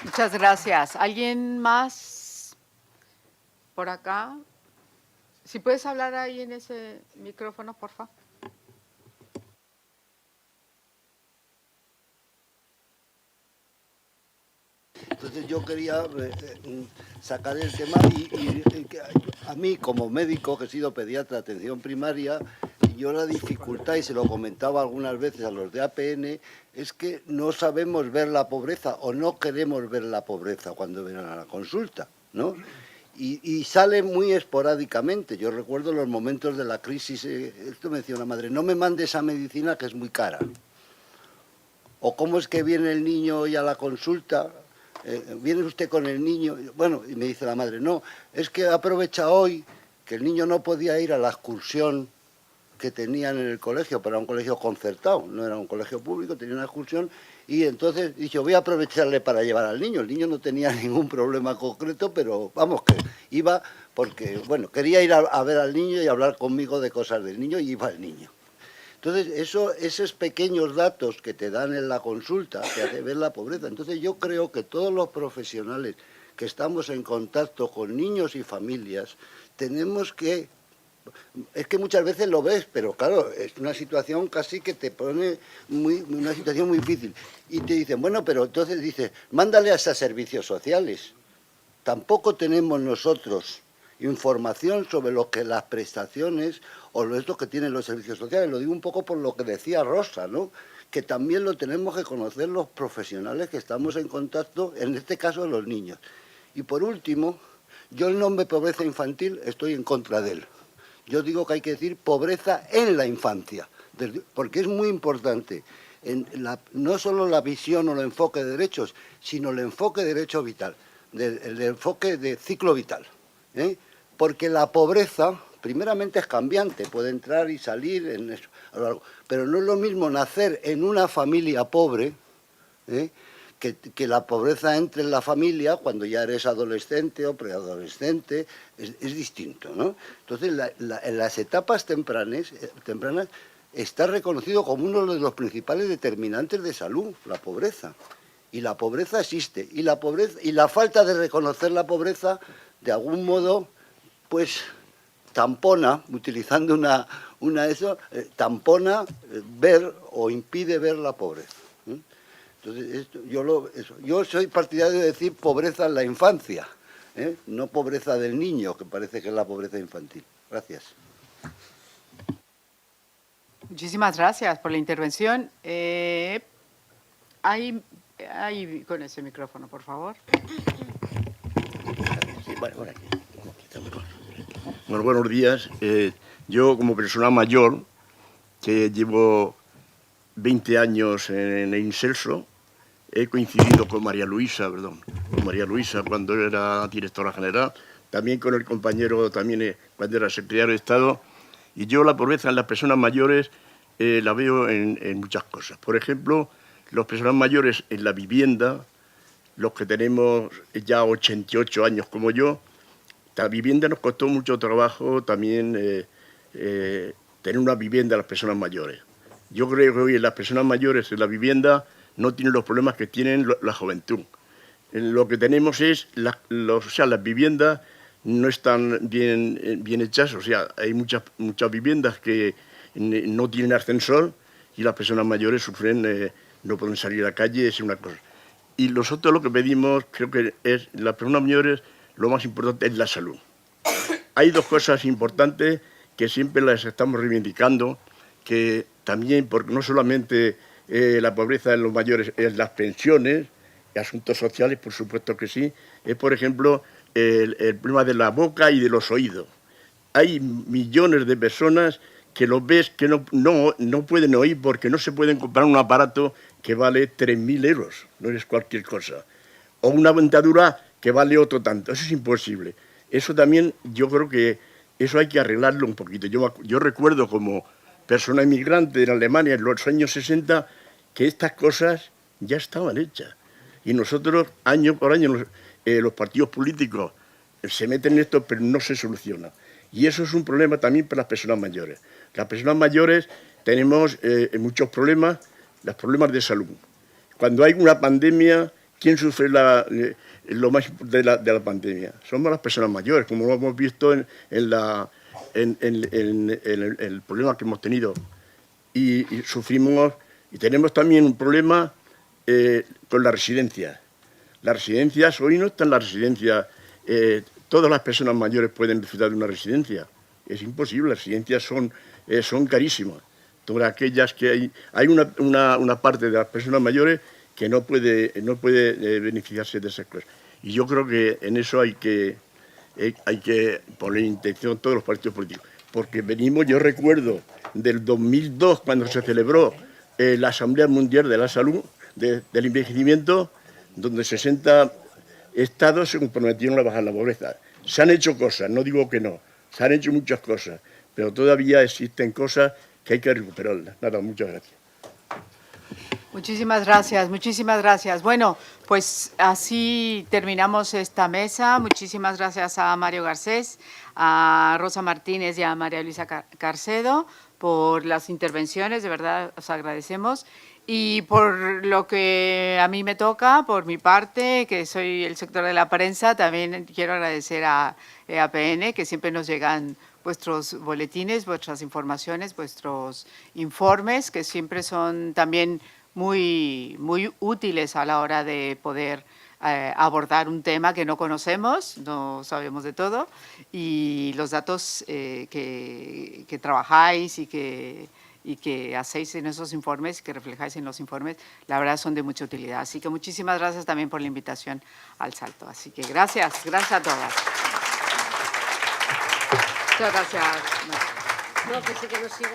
Muchas gracias. ¿Alguien más por acá? Si puedes hablar ahí en ese micrófono, por favor. Entonces yo quería sacar el tema y a mí como médico, que he sido pediatra de atención primaria, yo la dificultad, y se lo comentaba algunas veces a los de APN, es que no sabemos ver la pobreza o no queremos ver la pobreza cuando vienen a la consulta, ¿no? Y sale muy esporádicamente. Yo recuerdo los momentos de la crisis, esto me decía una madre, no me mande esa medicina que es muy cara. O cómo es que viene el niño hoy a la consulta, viene usted con el niño, bueno, y me dice la madre, no, es que aprovecha hoy que el niño no podía ir a la excursión que tenían en el colegio, pero era un colegio concertado, no era un colegio público, tenía una excursión, y entonces dije, voy a aprovecharle para llevar al niño. El niño no tenía ningún problema concreto, pero vamos, que iba porque, bueno, quería ir a ver al niño y hablar conmigo de cosas del niño, y iba el niño. Entonces, esos pequeños datos que te dan en la consulta te hace ver la pobreza. Entonces, yo creo que todos los profesionales que estamos en contacto con niños y familias, tenemos que... Es que muchas veces lo ves, pero claro, es una situación casi que te pone una situación muy difícil. Y te dicen, bueno, pero entonces dices, mándale a esos servicios sociales. Tampoco tenemos nosotros información sobre lo que las prestaciones o esto que tienen los servicios sociales. Lo digo un poco por lo que decía Rosa, ¿no? Que también lo tenemos que conocer los profesionales que estamos en contacto, en este caso los niños. Y por último, yo el nombre pobreza infantil estoy en contra de él. Yo digo que hay que decir pobreza en la infancia, porque es muy importante, no solo la visión o el enfoque de derechos, sino el enfoque de derecho vital, el enfoque de ciclo vital, ¿eh? Porque la pobreza, primeramente, es cambiante, puede entrar y salir en eso, a lo largo, pero no es lo mismo nacer en una familia pobre, ¿eh? Que la pobreza entre en la familia cuando ya eres adolescente o preadolescente, es distinto, ¿no? Entonces, en las etapas tempranas está reconocido como uno de los principales determinantes de salud, la pobreza. Y la pobreza existe. Y la falta de reconocer la pobreza, de algún modo, pues tampona, utilizando tampona ver o impide ver la pobreza. Entonces, yo soy partidario de decir pobreza en la infancia, ¿eh? No pobreza del niño, que parece que es la pobreza infantil. Gracias. Muchísimas gracias por la intervención. Ahí con ese micrófono, por favor. Sí, bueno, buenos días. Yo, como persona mayor, que llevo 20 años en el Inselso, he coincidido con María Luisa cuando era directora general, también con el compañero, cuando era secretario de Estado, y yo la pobreza en las personas mayores la veo en muchas cosas. Por ejemplo, las personas mayores en la vivienda, los que tenemos ya 88 años como yo, la vivienda nos costó mucho trabajo también tener una vivienda a las personas mayores. Yo creo que hoy las personas mayores en la vivienda no tienen los problemas que tienen la juventud. Lo que tenemos es, las viviendas no están bien hechas, o sea, hay muchas viviendas que no tienen ascensor y las personas mayores sufren, no pueden salir a la calle, es una cosa. Y nosotros lo que pedimos, creo que es, las personas mayores, lo más importante es la salud. Hay dos cosas importantes que siempre las estamos reivindicando, que también, porque no solamente la pobreza de los mayores es las pensiones, asuntos sociales, por supuesto que sí, es, por ejemplo, el problema de la boca y de los oídos. Hay millones de personas que los ves que no pueden oír porque no se pueden comprar un aparato que vale 3.000 euros, no es cualquier cosa. O una dentadura que vale otro tanto, eso es imposible. Eso también, yo creo que eso hay que arreglarlo un poquito. Yo recuerdo como persona inmigrante en Alemania en los años 60 que estas cosas ya estaban hechas. Y nosotros, año por año, los partidos políticos se meten en esto, pero no se soluciona. Y eso es un problema también para las personas mayores. Las personas mayores tenemos muchos problemas, los problemas de salud. Cuando hay una pandemia, ¿quién sufre lo más de la pandemia? Somos las personas mayores, como lo hemos visto en el problema que hemos tenido. Y sufrimos, y tenemos también un problema con las residencias. Las residencias, hoy no están las residencias, todas las personas mayores pueden disfrutar de una residencia. Es imposible, las residencias son carísimas. Todas aquellas que hay una parte de las personas mayores que no puede beneficiarse de esas cosas. Y yo creo que en eso hay que poner intención todos los partidos políticos. Porque yo recuerdo del 2002, cuando se celebró la Asamblea Mundial de la Salud, del Envejecimiento, donde 60 estados se comprometieron a bajar la pobreza. Se han hecho cosas, no digo que no, se han hecho muchas cosas, pero todavía existen cosas que hay que recuperarlas. Nada, muchas gracias. Muchísimas gracias, muchísimas gracias. Bueno, pues así terminamos esta mesa. Muchísimas gracias a Mario Garcés, a Rosa Martínez y a María Luisa Carcedo por las intervenciones, de verdad os agradecemos. Y por lo que a mí me toca, por mi parte, que soy el sector de la prensa, también quiero agradecer a EAPN, que siempre nos llegan vuestros boletines, vuestras informaciones, vuestros informes, que siempre son también muy útiles a la hora de poder abordar un tema que no conocemos, no sabemos de todo, y los datos que trabajáis y que hacéis en esos informes, que reflejáis en los informes, la verdad son de mucha utilidad. Así que muchísimas gracias también por la invitación al Salto. Así que gracias a todas. Muchas gracias. No, pensé que nos ibas